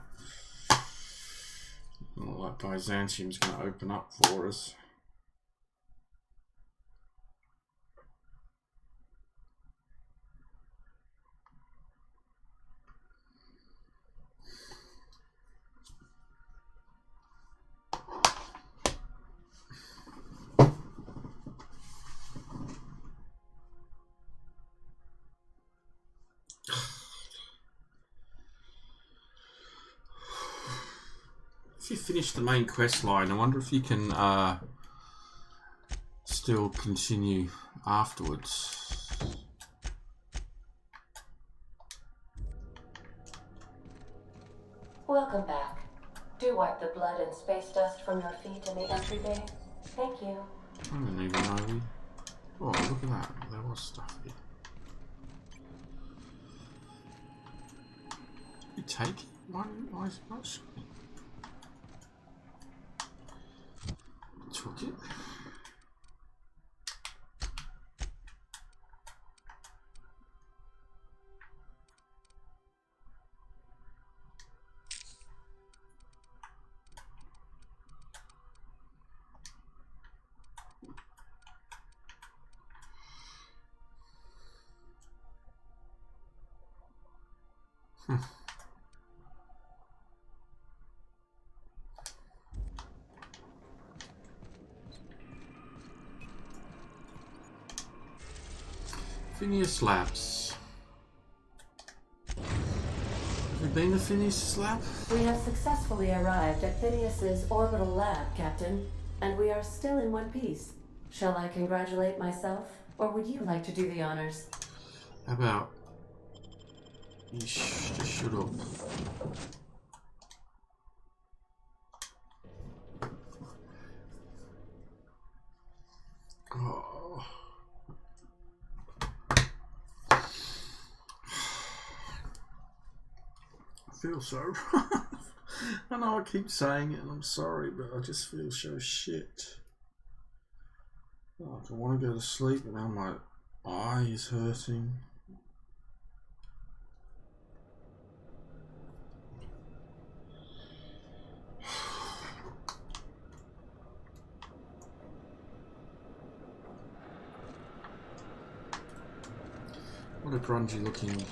Speaker 1: Not like Byzantium's going to open up for us. If you finish the main quest line, I wonder if you can still continue afterwards.
Speaker 2: Welcome back. Do wipe the blood and space dust from your feet in the entry bay. Thank you.
Speaker 1: I didn't even know we... Oh, look at that. There was stuff here. You take it? Why is it not showing? Took it. Phineas Labs. Have you been to Phineas Lab?
Speaker 2: We have successfully arrived at Phineas's orbital lab, Captain, and we are still in one piece. Shall I congratulate myself, or would you like to do the honors?
Speaker 1: How about you just shut up? Oh. I feel so I know I keep saying it and I'm sorry, but I just feel so shit. Oh, I want to go to sleep and now my eye is hurting. What a grungy looking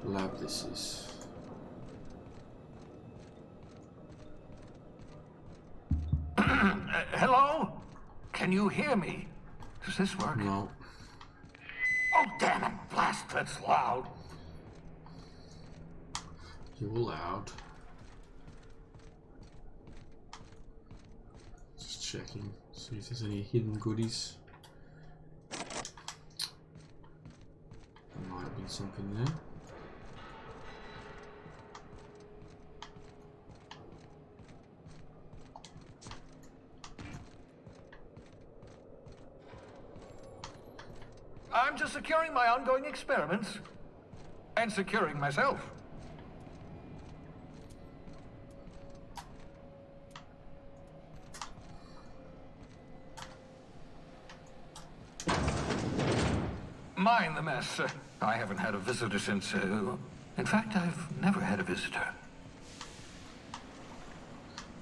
Speaker 1: lab this is.
Speaker 13: Hello? Can you hear me? Does this work?
Speaker 1: No.
Speaker 13: Oh, damn it. Blast, that's loud.
Speaker 1: You're loud. Just checking, see if there's any hidden goodies. There might be something there.
Speaker 13: I'm just securing my ongoing experiments. And securing myself. Mind the mess. I haven't had a visitor since... in fact, I've never had a visitor.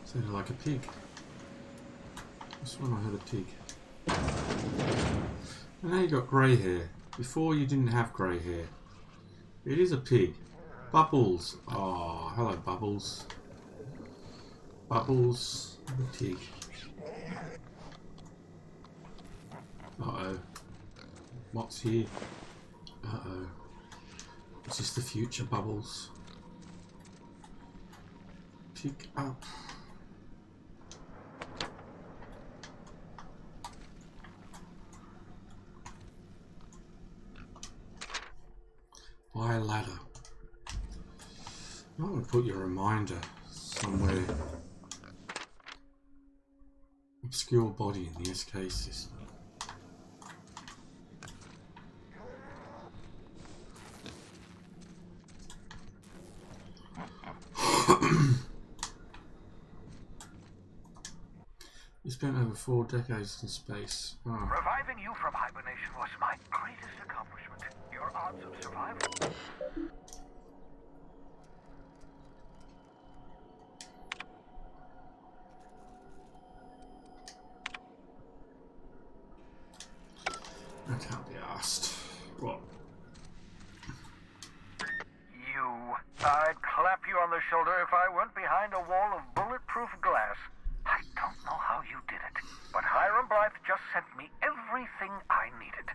Speaker 1: Sounded like a pig. This one I heard a pig. And now you got grey hair. Before you didn't have grey hair. It is a pig. Bubbles. Oh, hello Bubbles. Bubbles the pig. Uh-oh. What's here? Uh-oh. Is this the future, Bubbles? Pick up. Buy a ladder. I'm going to put your reminder somewhere. Obscure body in the SK system. You spent over 4 decades in space. Oh.
Speaker 13: Reviving you from hibernation was my greatest accomplishment. Your odds of survival
Speaker 12: shoulder if I weren't behind a wall of bulletproof glass. I don't know how you did it, but Hiram Blythe just sent me everything I needed.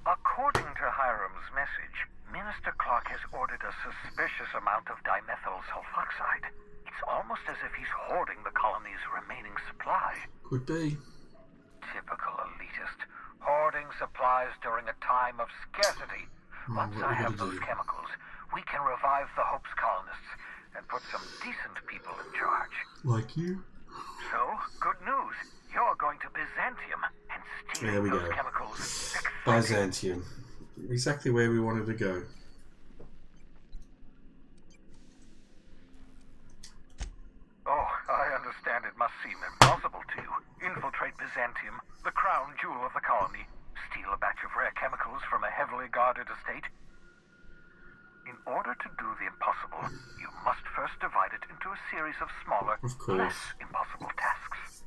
Speaker 12: According to Hiram's message, Minister Clark has ordered a suspicious amount of dimethyl sulfoxide. It's almost as if he's hoarding the colony's remaining supply.
Speaker 1: Could be.
Speaker 12: Typical elitist. Hoarding supplies during a time of scarcity. Once I have those chemicals, we can revive the Hope's colonists and put some decent people in charge.
Speaker 1: Like you?
Speaker 12: So, good news. You're going to Byzantium and stealing those chemicals.
Speaker 1: Byzantium. Exactly where we wanted to go.
Speaker 12: Oh, I understand it must seem impossible to you. Infiltrate Byzantium, the crown jewel of the colony. Steal a batch of rare chemicals from a heavily guarded estate. In order to do the impossible, you must first divide it into a series of smaller, less impossible tasks.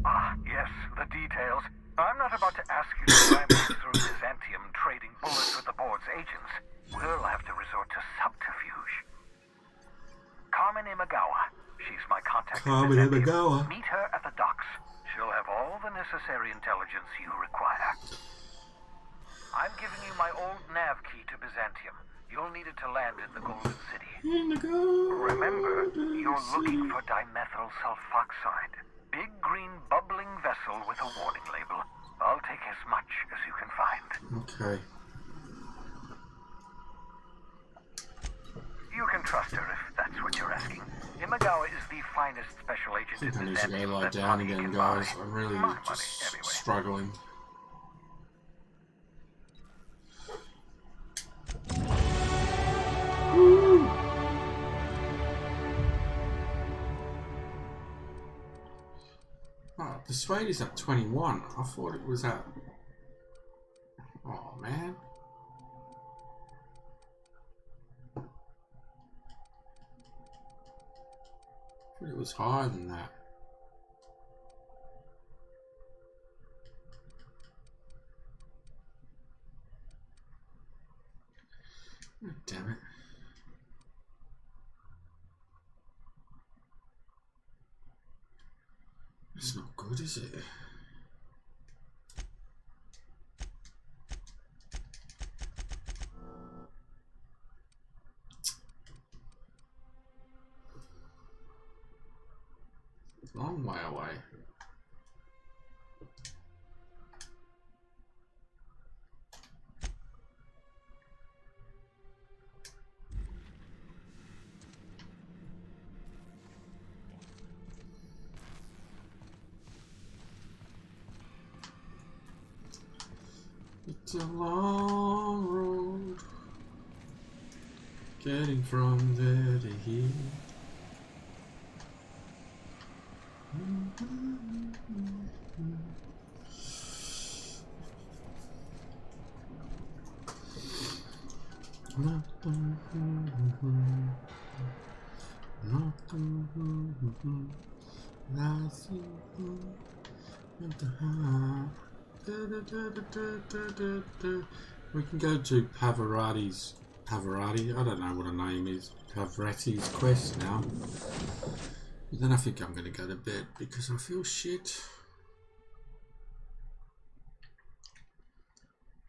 Speaker 12: Ah, yes, the details. I'm not about to ask you to rampage through Byzantium trading bullets with the board's agents. We'll have to resort to subterfuge. Carmen Imagawa. She's my contact in Byzantium. Meet her at the docks. She'll have all the necessary intelligence you require. I'm giving you my old nav key to Byzantium. You'll need it to land in the Golden City. Remember, you're looking for dimethyl sulfoxide. Big green bubbling vessel with a warning label. I'll take as much as you can find.
Speaker 1: Okay.
Speaker 12: You can trust her if that's what you're asking. Imagawa is the finest special agent in
Speaker 1: I need to go lie down again, guys. I'm really just struggling. Woo! Oh, the Swede is at 21. I thought it was at... Oh, man. I thought it was higher than that. Oh, damn it. It's not good, is it? Long way away. It's a long road getting from there to here. We can go to Pavarotti's. Pavarotti? I don't know what her name is. Pavarotti's quest now. But then I think I'm going to go to bed because I feel shit.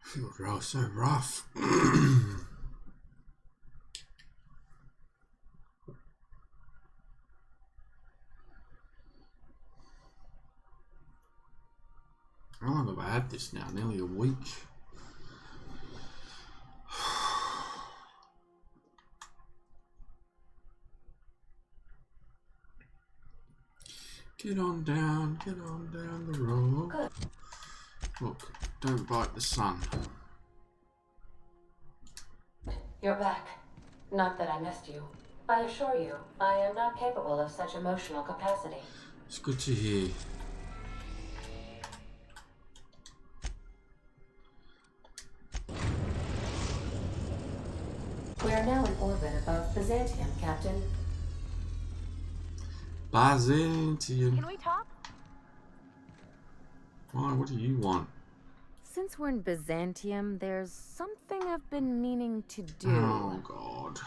Speaker 1: I feel so rough. How long have I had this now? Nearly a week. Get on down the road.
Speaker 2: Good.
Speaker 1: Look, don't bite the sun.
Speaker 2: You're back. Not that I missed you. I assure you, I am not capable of such emotional capacity.
Speaker 1: It's good to hear.
Speaker 2: We are now in orbit above Byzantium, Captain.
Speaker 1: Byzantium.
Speaker 8: Can we talk?
Speaker 1: Why? What do you want?
Speaker 14: Since we're in Byzantium, there's something I've been meaning to do.
Speaker 1: Oh, God.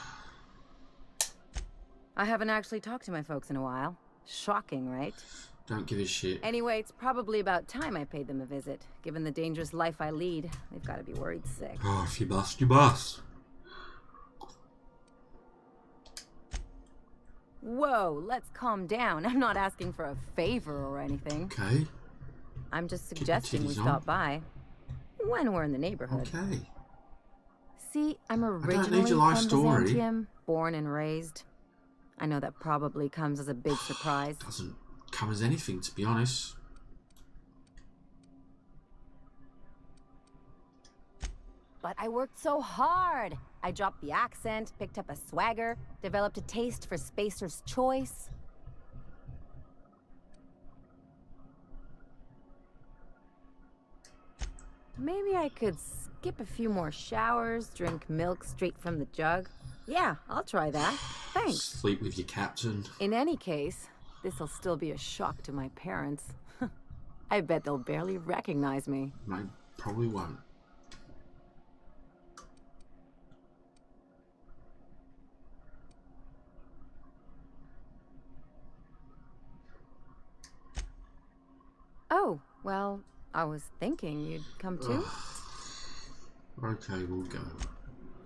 Speaker 14: I haven't actually talked to my folks in a while. Shocking, right?
Speaker 1: Don't give a shit.
Speaker 14: Anyway, it's probably about time I paid them a visit. Given the dangerous life I lead, they've got to be worried sick.
Speaker 1: Oh, if you bust, you bust.
Speaker 14: Whoa, let's calm down. I'm not asking for a favor or anything.
Speaker 1: Okay.
Speaker 14: I'm just suggesting we stop by. When we're in the neighborhood.
Speaker 1: Okay.
Speaker 14: See, I'm originally
Speaker 1: I don't need your life
Speaker 14: from
Speaker 1: story.
Speaker 14: Byzantium, born and raised. I know that probably comes as a big surprise.
Speaker 1: Doesn't come as anything, to be honest.
Speaker 14: But I worked so hard. I dropped the accent, picked up a swagger, developed a taste for Spacer's Choice. Maybe I could skip a few more showers, drink milk straight from the jug. Yeah, I'll try that. Thanks.
Speaker 1: Sleep with your captain.
Speaker 14: In any case, this'll still be a shock to my parents. I bet they'll barely recognize me.
Speaker 1: I probably won't.
Speaker 14: Oh, well, I was thinking you'd come too.
Speaker 1: Okay, we'll go.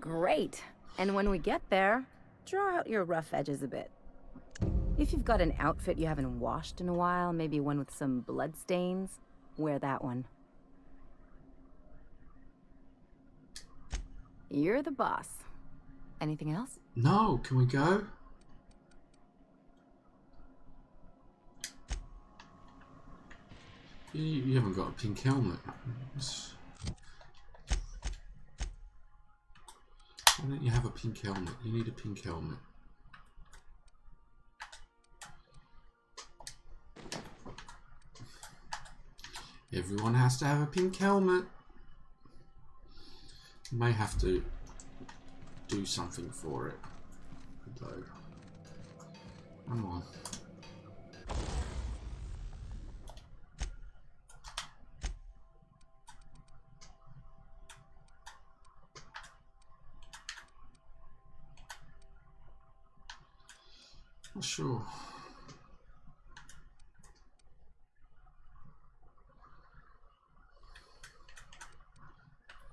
Speaker 14: Great. And when we get there, draw out your rough edges a bit. If you've got an outfit you haven't washed in a while, maybe one with some blood stains, wear that one. You're the boss. Anything else?
Speaker 1: No, can we go? You haven't got a pink helmet. Why don't you have a pink helmet? You need a pink helmet. Everyone has to have a pink helmet. You may have to do something for it, though. Come on. Not sure.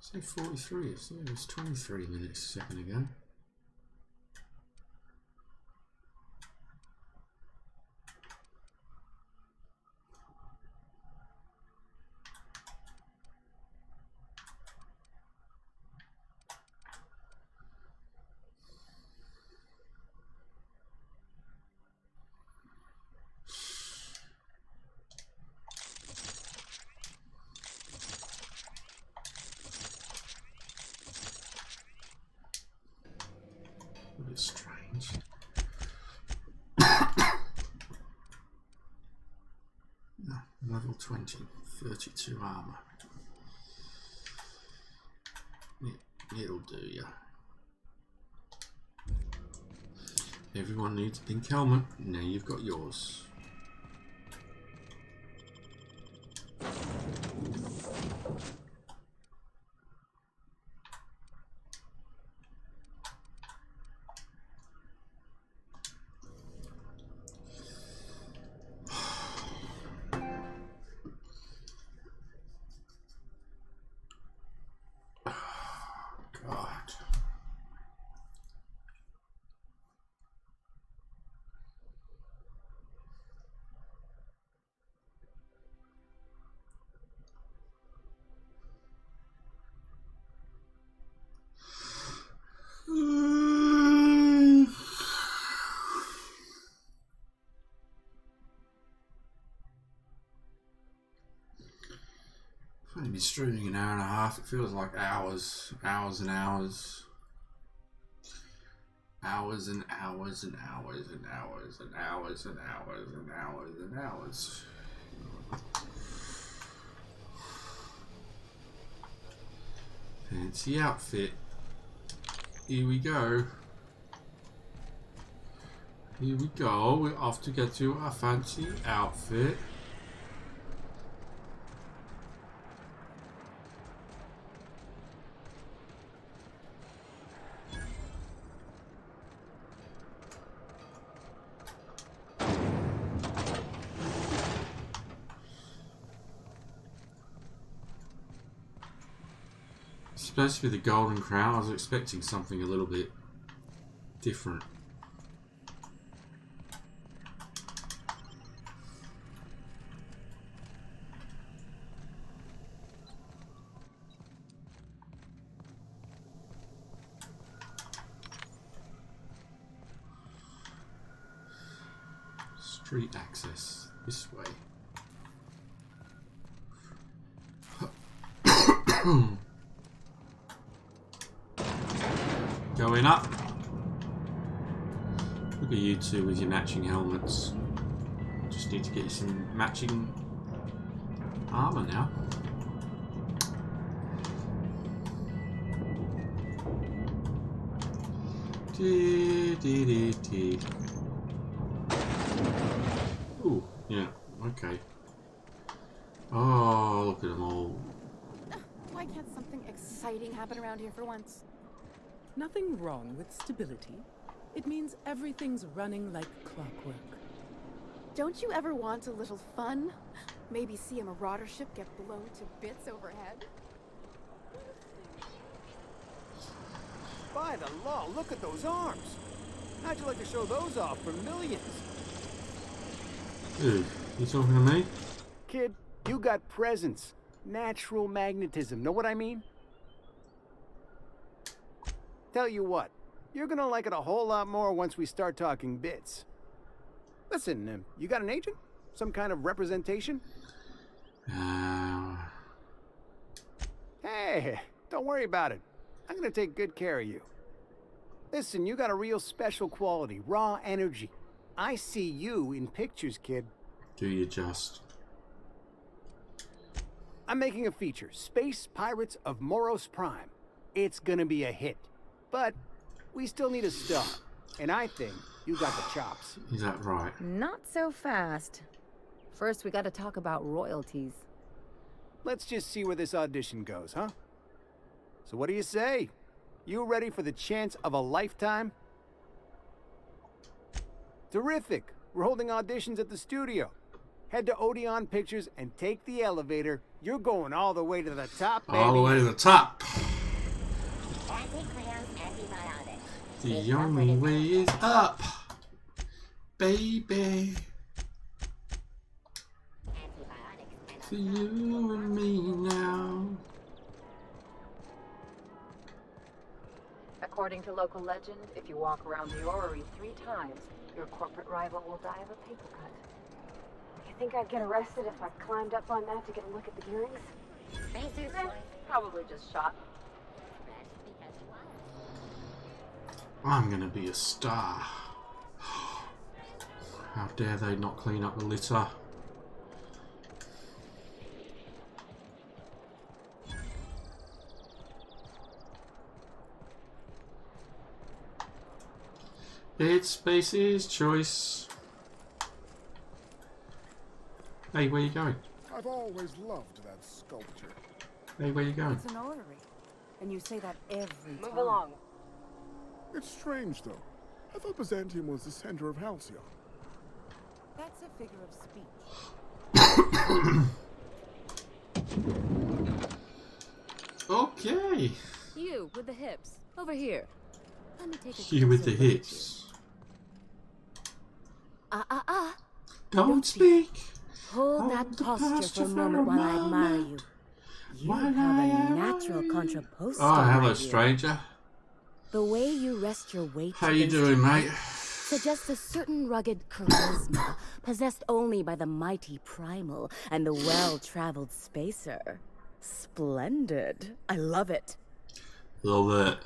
Speaker 1: Say 43. It was 23 minutes a second ago. A bit strange. No, level 20, 32 armor. It'll do ya. Everyone needs a pink helmet. Now you've got yours. I've only been streaming an hour and a half. It feels like hours and hours. Hours and hours and hours and hours and hours and hours and hours and hours. Fancy outfit. Here we go. Here we go. We're off to get to our fancy outfit. It's supposed to be the golden crown. I was expecting something a little bit different. Street access this way. Going up. Look at you two with your matching helmets. Just need to get you some matching armor now. Ooh, yeah, okay. Oh, look at them all.
Speaker 15: Why can't something exciting happen around here for once?
Speaker 16: Nothing wrong with stability. It means everything's running like clockwork.
Speaker 15: Don't you ever want a little fun? Maybe see a marauder ship get blown to bits overhead?
Speaker 9: By the law, look at those arms. How'd you like to show those off for millions?
Speaker 1: Dude, you talking to me?
Speaker 9: Kid, you got presence. Natural magnetism, know what I mean? Tell you what, you're gonna like it a whole lot more once we start talking bits. Listen, you got an agent? Some kind of representation? Hey, don't worry about it. I'm gonna take good care of you. Listen, you got a real special quality, raw energy. I see you in pictures, kid.
Speaker 1: Do you just?
Speaker 9: I'm making a feature, Space Pirates of Moros Prime. It's gonna be a hit. But we still need a star. And I think you got the chops.
Speaker 1: Is that right?
Speaker 14: Not so fast. First, we gotta talk about royalties.
Speaker 9: Let's just see where this audition goes, huh? So what do you say? You ready for the chance of a lifetime? Terrific. We're holding auditions at the studio. Head to Odeon Pictures and take the elevator. You're going all the way to the top, baby.
Speaker 1: All the way to the top.
Speaker 6: Anti-clearance, antibiotics.
Speaker 1: The only way is up, baby. For you and me now.
Speaker 4: According to local legend, if you walk around the orrery 3 times, your corporate rival will die of a paper cut. You think I'd get arrested if I climbed up on that to get a look at the gearings? Probably just shot.
Speaker 1: I'm gonna be a star. How dare they not clean up the litter? It's Space's choice. Hey, where you going?
Speaker 17: I've always loved that sculpture.
Speaker 1: Hey, where you going?
Speaker 15: It's an orrery. And you say that every time.
Speaker 4: Move along.
Speaker 17: It's strange, though. I thought Byzantium was the center of Halcyon.
Speaker 15: That's a figure of speech.
Speaker 1: Okay.
Speaker 10: You with the hips. Over here. Let me take a
Speaker 1: You with the
Speaker 10: closer look at
Speaker 1: hits. Don't speak.
Speaker 10: Hold that posture for a moment while I admire you. You have a natural contrapposto.
Speaker 1: Oh, hello,
Speaker 10: my dear.
Speaker 1: stranger.
Speaker 10: The way you rest your weight
Speaker 1: How you
Speaker 10: against
Speaker 1: doing,
Speaker 10: your
Speaker 1: mate?
Speaker 10: weight suggests a certain rugged charisma possessed only by the mighty primal and the well-traveled spacer. Splendid. I love it.
Speaker 1: Love it.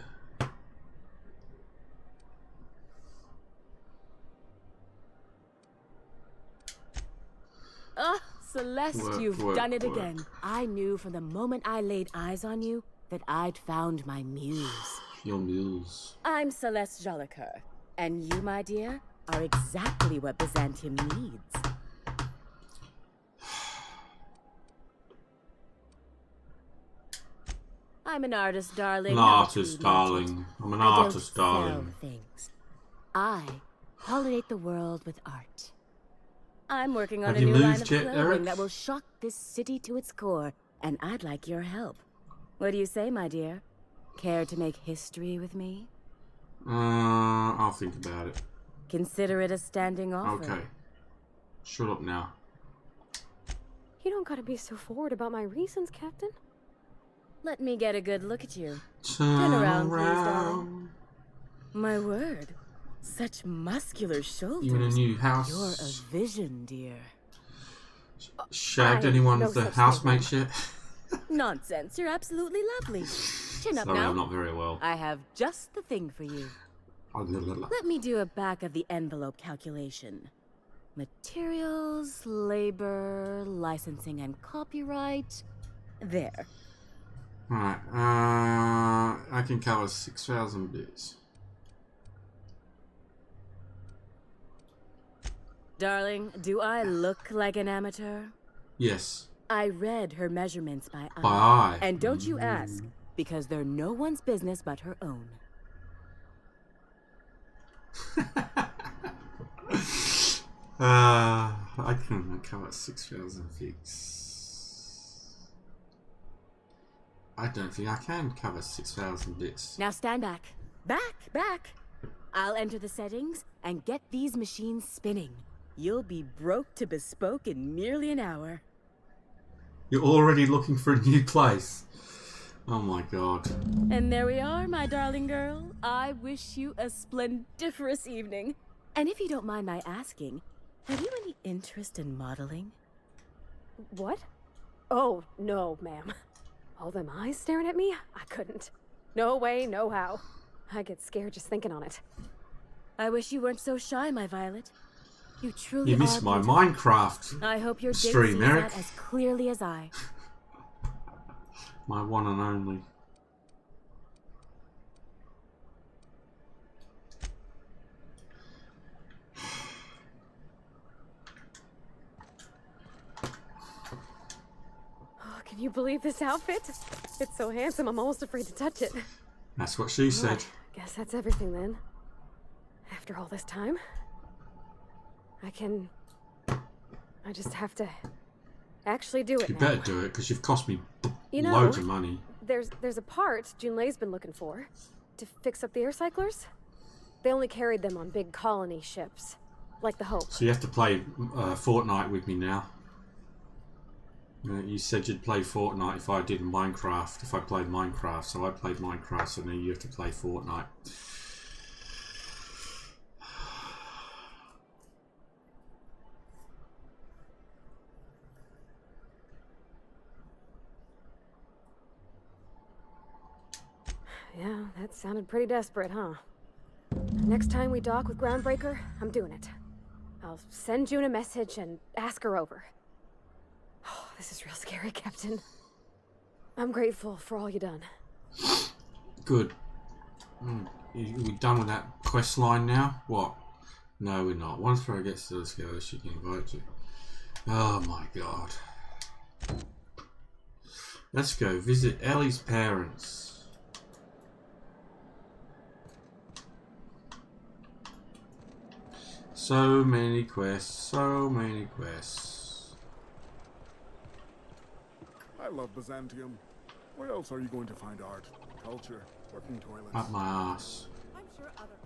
Speaker 10: Ah, Celeste,
Speaker 1: Work,
Speaker 10: you've
Speaker 1: work,
Speaker 10: done it
Speaker 1: work.
Speaker 10: again. I knew from the moment I laid eyes on you that I'd found my muse.
Speaker 1: Your muse.
Speaker 10: I'm Celeste Jolicoeur, and you, my dear, are exactly what Byzantium needs. I'm an artist, darling.
Speaker 1: An
Speaker 10: not a
Speaker 1: artist,
Speaker 10: true
Speaker 1: darling.
Speaker 10: merchant.
Speaker 1: I'm an
Speaker 10: I don't
Speaker 1: artist, darling.
Speaker 10: sell things. I pollinate the world with art. I'm working on
Speaker 1: Have
Speaker 10: a
Speaker 1: you
Speaker 10: new line
Speaker 1: moved
Speaker 10: of
Speaker 1: yet,
Speaker 10: clothing
Speaker 1: Eric?
Speaker 10: that will shock this city to its core, and I'd like your help.
Speaker 14: What do you say, my dear? Care to make history with me?
Speaker 1: I'll think about it.
Speaker 14: Consider it a standing offer.
Speaker 1: Okay. Shut up now.
Speaker 8: You don't gotta be so forward about my reasons, Captain.
Speaker 14: Let me get a good look at you.
Speaker 1: Turn
Speaker 14: around, please, darling. My word. Such muscular shoulders.
Speaker 1: You in a new house?
Speaker 14: You're a vision, dear.
Speaker 1: Shagged anyone of the housemates yet?
Speaker 14: Nonsense. You're absolutely lovely. Chin up
Speaker 1: Sorry,
Speaker 14: now.
Speaker 1: I'm not very well.
Speaker 14: I have just the thing for you. Let me do a back of the envelope calculation. Materials, labor, licensing and copyright. There.
Speaker 1: Alright, I can cover 6,000 bits.
Speaker 14: Darling, do I look like an amateur?
Speaker 1: Yes.
Speaker 14: I read her measurements by eye.
Speaker 1: By eye.
Speaker 14: And don't you ask, because they're no one's business but her own.
Speaker 1: I can cover 6,000 bits. I don't think I can cover 6,000 bits.
Speaker 14: Now stand back. Back! I'll enter the settings and get these machines spinning. You'll be broke to bespoke in nearly an hour.
Speaker 1: You're already looking for a new place. Oh my god.
Speaker 14: And there we are, my darling girl. I wish you a splendiferous evening. And if you don't mind my asking, have you any interest in modeling?
Speaker 8: What? Oh, no, ma'am. All them eyes staring at me? I couldn't. No way, no how. I get scared just thinking on it.
Speaker 14: I wish you weren't so shy, my Violet. You truly
Speaker 1: You missed my Minecraft
Speaker 14: I hope your date
Speaker 1: stream,
Speaker 14: sees
Speaker 1: Eric.
Speaker 14: that as clearly as I.
Speaker 1: My one and only.
Speaker 8: Oh, can you believe this outfit? It's so handsome, I'm almost afraid to touch it.
Speaker 1: That's what she said.
Speaker 8: Guess that's everything then. After all this time, I just have to actually do it
Speaker 1: You
Speaker 8: now.
Speaker 1: better do it, because you've cost me
Speaker 8: You know,
Speaker 1: loads of money.
Speaker 8: There's a part Junlei's been looking for to fix up the air cyclers. They only carried them on big colony ships, like the Hope.
Speaker 1: So you have to play Fortnite with me now. You said you'd play Fortnite if I did Minecraft, if I played Minecraft. So I played Minecraft, so now you have to play Fortnite.
Speaker 8: Yeah, that sounded pretty desperate, huh? Next time we dock with Groundbreaker, I'm doing it. I'll send June a message and ask her over. Oh, this is real scary, Captain. I'm grateful for all you done.
Speaker 1: Good. Are we done with that quest line now? What? No, we're not. Once Farah gets to this girl, she can invite you. Oh my god. Let's go visit Ellie's parents. So many quests, so many quests.
Speaker 17: I love Byzantium. Where else are you going to find art, culture, working toilets?
Speaker 1: Up my ass.
Speaker 15: I'm sure other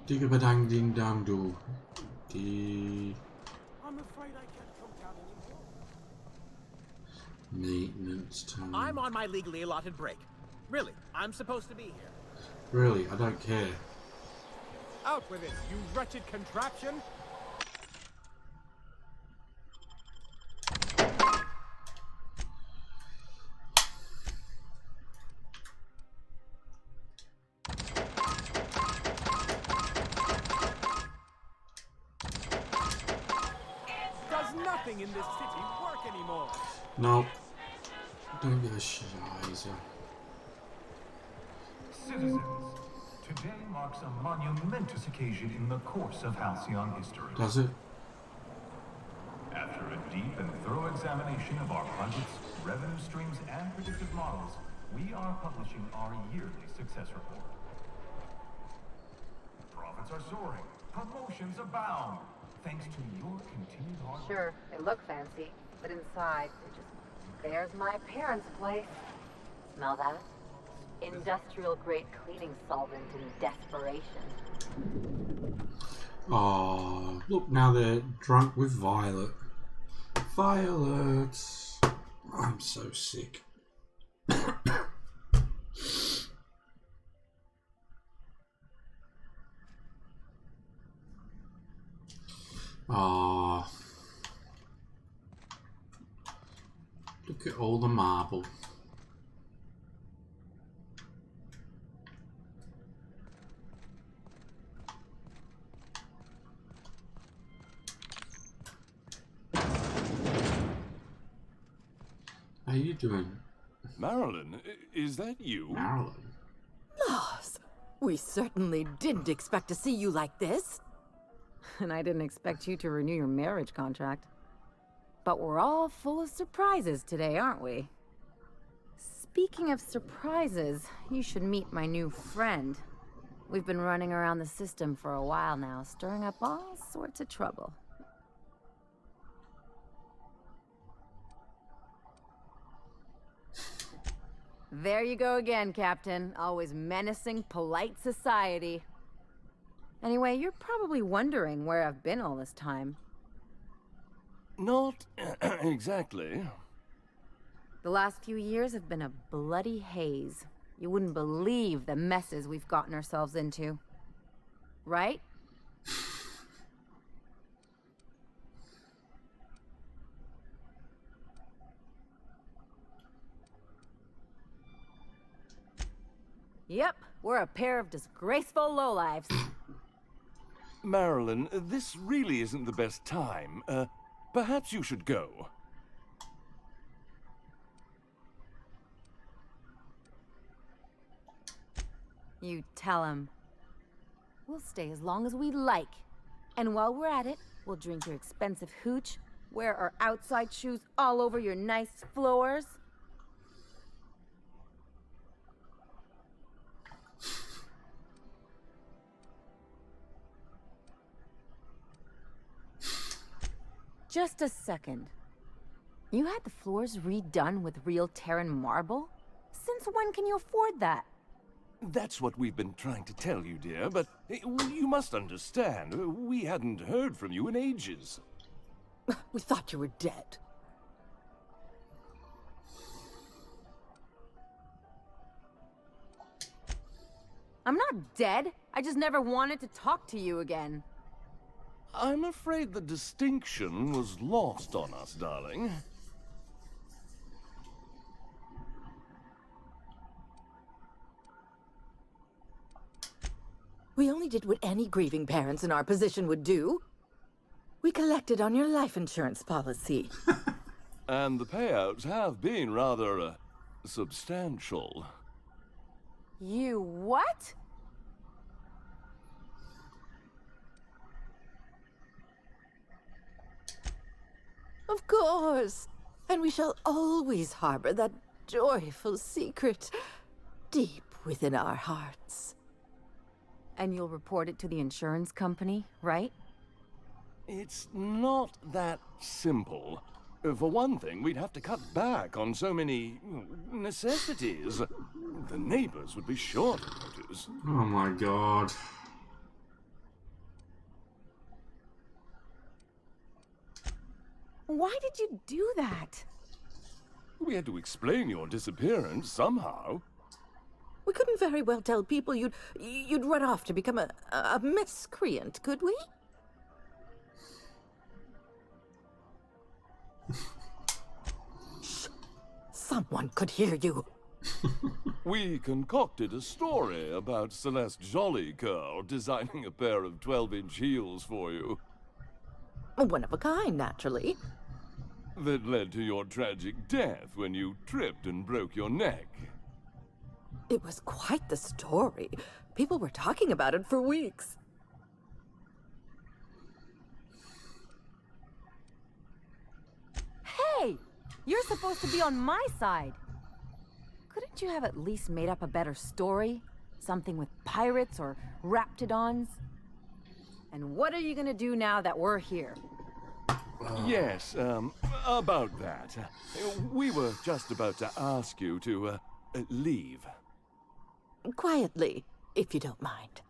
Speaker 1: Digga-ba-dang ding dong doo. Dee.
Speaker 9: I'm afraid I can't come down anymore.
Speaker 1: Maintenance time.
Speaker 9: I'm on my legally allotted break. Really, I'm supposed to be here.
Speaker 1: Really, I don't care.
Speaker 9: Out with it, you wretched contraption! Does nothing in this city work anymore?
Speaker 1: Nope. Don't give a shit, Isa.
Speaker 12: Citizens, today marks a monumentous occasion in the course of Halcyon history.
Speaker 1: Does it?
Speaker 12: After a deep and thorough examination of our budgets, revenue streams, and predictive models, we are publishing our yearly success report. Profits are soaring, promotions
Speaker 13: options abound, thanks to your continued hard work.
Speaker 4: Sure, they look fancy, but inside, they're just... There's my parents' place. Smell that? Industrial-grade cleaning solvent in desperation.
Speaker 1: Oh, look, now they're drunk with Violet. Violet. I'm so sick. Ah, look at all the marble. How you doing?
Speaker 18: Marilyn, is that you?
Speaker 1: Marilyn?
Speaker 19: Lars, we certainly didn't expect to see you like this.
Speaker 14: And I didn't expect you to renew your marriage contract. But we're all full of surprises today, aren't we? Speaking of surprises, you should meet my new friend. We've been running around the system for a while now, stirring up all sorts of trouble. There you go again, Captain. Always menacing polite society. Anyway, you're probably wondering where I've been all this time.
Speaker 18: Not exactly.
Speaker 14: The last few years have been a bloody haze. You wouldn't believe the messes we've gotten ourselves into. Right? Yep, we're a pair of disgraceful lowlifes.
Speaker 18: Marilyn, this really isn't the best time. Perhaps you should go.
Speaker 14: You tell him. We'll stay as long as we like. And while we're at it, we'll drink your expensive hooch, wear our outside shoes all over your nice floors. Just a second. You had the floors redone with real Terran marble? Since when can you afford that?
Speaker 18: That's what we've been trying to tell you, dear, but you must understand, we hadn't heard from you in ages.
Speaker 19: We thought you were dead.
Speaker 14: I'm not dead. I just never wanted to talk to you again.
Speaker 18: I'm afraid the distinction was lost on us, darling.
Speaker 19: We only did what any grieving parents in our position would do. We collected on your life insurance policy.
Speaker 18: And the payouts have been rather, substantial.
Speaker 14: You what?
Speaker 19: Of course. And we shall always harbor that joyful secret deep within our hearts.
Speaker 14: And you'll report it to the insurance company, right?
Speaker 18: It's not that simple. For one thing, we'd have to cut back on so many necessities. The neighbors would be sure to notice.
Speaker 1: Oh my god.
Speaker 14: Why did you do that?
Speaker 18: We had to explain your disappearance somehow.
Speaker 19: We couldn't very well tell people you'd run off to become a miscreant, could we? Shh. Someone could hear you.
Speaker 18: We concocted a story about Celeste Jollycurl designing a pair of 12-inch heels for you.
Speaker 19: One of a kind, naturally.
Speaker 18: That led to your tragic death when you tripped and broke your neck.
Speaker 19: It was quite the story. People were talking about it for weeks.
Speaker 14: Hey! You're supposed to be on my side. Couldn't you have at least made up a better story? Something with pirates or raptidons? And what are you gonna do now that we're here?
Speaker 18: Yes, about that. We were just about to ask you to, leave.
Speaker 19: Quietly, if you don't mind.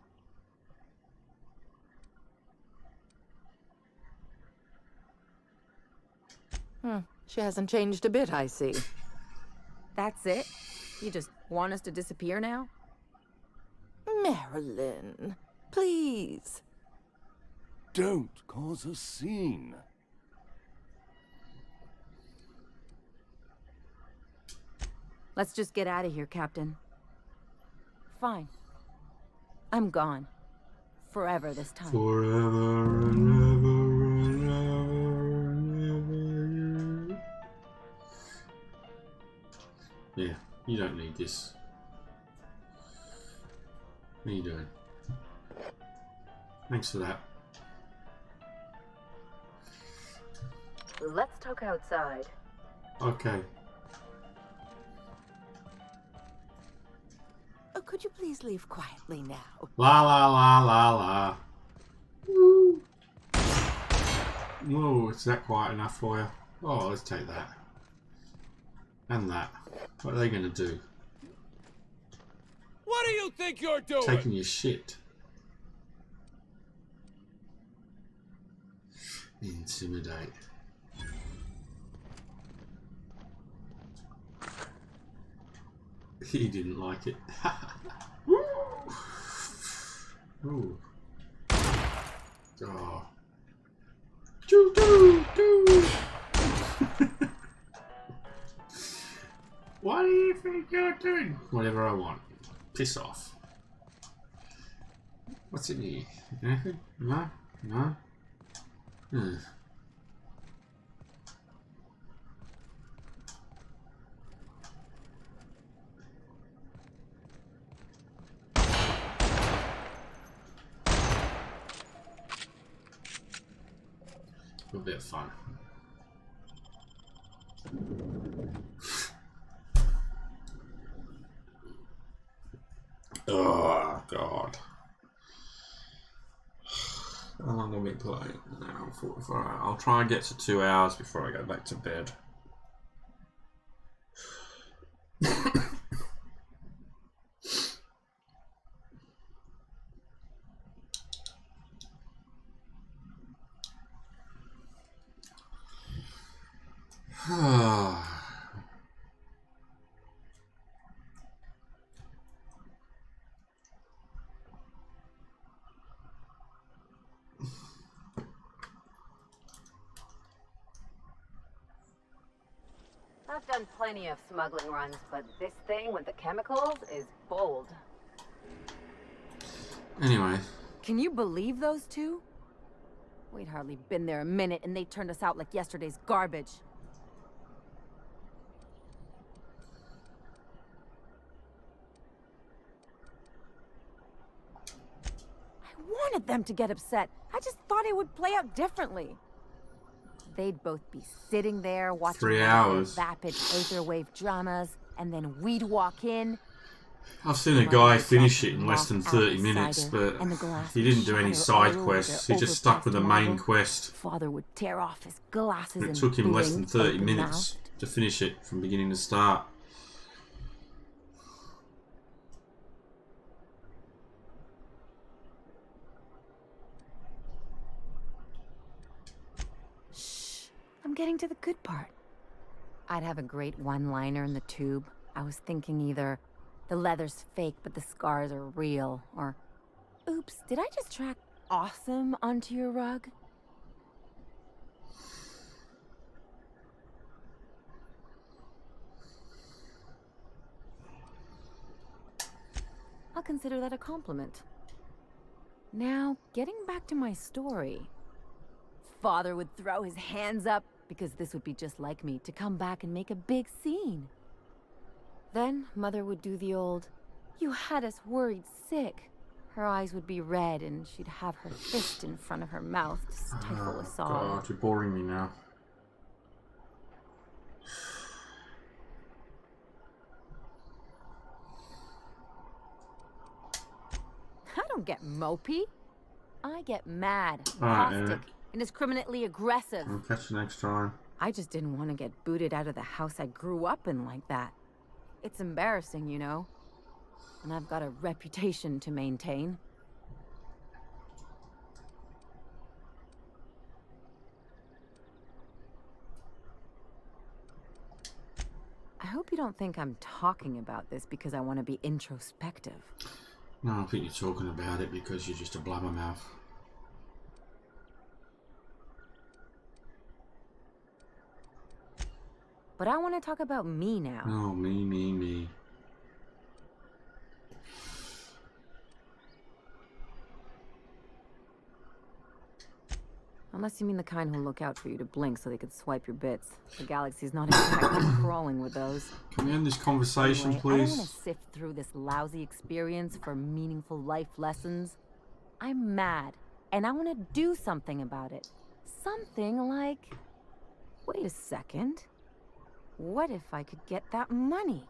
Speaker 19: She hasn't changed a bit, I see.
Speaker 14: That's it? You just want us to disappear now?
Speaker 19: Marilyn, please.
Speaker 18: Don't cause a scene.
Speaker 14: Let's just get out of here, Captain. Fine. I'm gone. Forever this time.
Speaker 1: Forever and ever and ever and ever. Yeah, you don't need this. What are you doing? Thanks for that.
Speaker 14: Let's talk outside.
Speaker 1: Okay.
Speaker 19: Oh, could you please leave quietly now?
Speaker 1: La la la la la. Woo. Whoa, is that quiet enough for you? Oh, let's take that. And that. What are they going to do?
Speaker 18: What do you think you're doing?
Speaker 1: Taking your shit. Intimidate. He didn't like it. Ooh. Oh. Doo doo doo. What do you think you're doing? Whatever I want. Piss off. What's in here? Anything? No? No? Hmm. A bit of fun. Oh god. How long have we been playing? Now 44. I'll try and get to 2 hours before I go back to bed.
Speaker 14: I've done plenty of smuggling runs, but this thing with the chemicals is bold.
Speaker 1: Anyway.
Speaker 14: Can you believe those two? We'd hardly been there a minute and they turned us out like yesterday's garbage. I wanted them to get upset. I just thought it would play out differently. They'd both be sitting there watching
Speaker 1: 3 hours.
Speaker 14: vapid aetherwave dramas, and then we'd walk in.
Speaker 1: I've seen a guy finish it in less than 30 minutes, but he didn't do any side quests. He just stuck with the main quest.
Speaker 14: Father would tear off his glasses.
Speaker 1: It took him less than 30 minutes to finish it from beginning to start.
Speaker 14: I'm getting to the good part. I'd have a great one-liner in the tube. I was thinking either the leather's fake but the scars are real, or oops, did I just track awesome onto your rug? I'll consider that a compliment. Now, getting back to my story. Father would throw his hands up, because this would be just like me, to come back and make a big scene. Then Mother would do the old, "You had us worried sick." Her eyes would be red and she'd have her fist in front of her mouth to stifle a sob.
Speaker 1: God, you're boring me now.
Speaker 14: I don't get mopey. I get mad,
Speaker 1: Alright,
Speaker 14: caustic,
Speaker 1: Eric.
Speaker 14: and indiscriminately aggressive.
Speaker 1: I'll catch you next time.
Speaker 14: I just didn't want to get booted out of the house I grew up in like that. It's embarrassing, you know. And I've got a reputation to maintain. I hope you don't think I'm talking about this because I want to be introspective.
Speaker 1: No, I think you're talking about it because you're just a blabbermouth.
Speaker 14: But I want to talk about me now.
Speaker 1: Oh, me.
Speaker 14: Unless you mean the kind who'll look out for you to blink so they could swipe your bits. The galaxy's not exactly crawling with those.
Speaker 1: Can we end this conversation,
Speaker 14: Anyway,
Speaker 1: please?
Speaker 14: I don't want to sift through this lousy experience for meaningful life lessons. I'm mad, and I want to do something about it. Something like... Wait a second. What if I could get that money?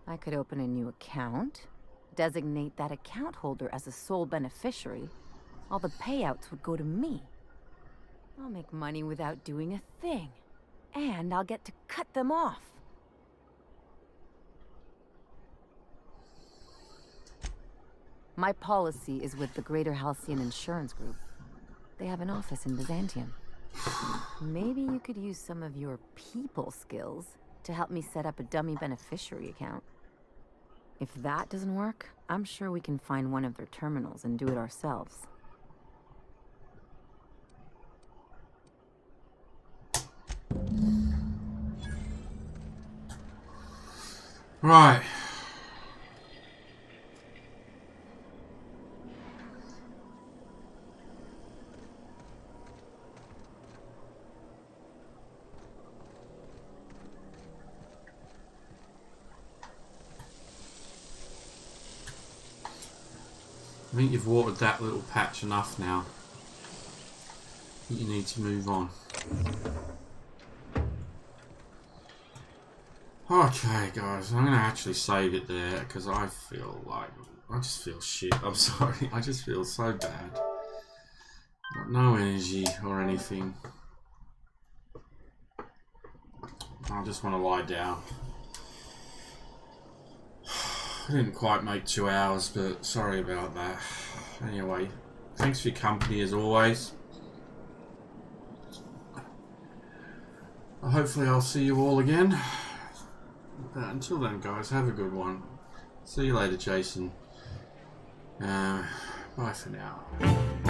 Speaker 14: I could open a new account, designate that account holder as a sole beneficiary. All the payouts would go to me. I'll make money without doing a thing. And I'll get to cut them off. My policy is with the Greater Halcyon Insurance Group. They have an office in Byzantium. Maybe you could use some of your people skills to help me set up a dummy beneficiary account. If that doesn't work, I'm sure we can find one of their terminals and do it ourselves.
Speaker 1: Right. I think you've watered that little patch enough now. I think you need to move on. Okay, guys, I'm going to actually save it there because I just feel shit. I'm sorry, I just feel so bad. Got no energy or anything. I just want to lie down. I didn't quite make 2 hours, but sorry about that. Anyway, thanks for your company as always. Hopefully I'll see you all again. But until then, guys, have a good one. See you later, Jason. Bye for now.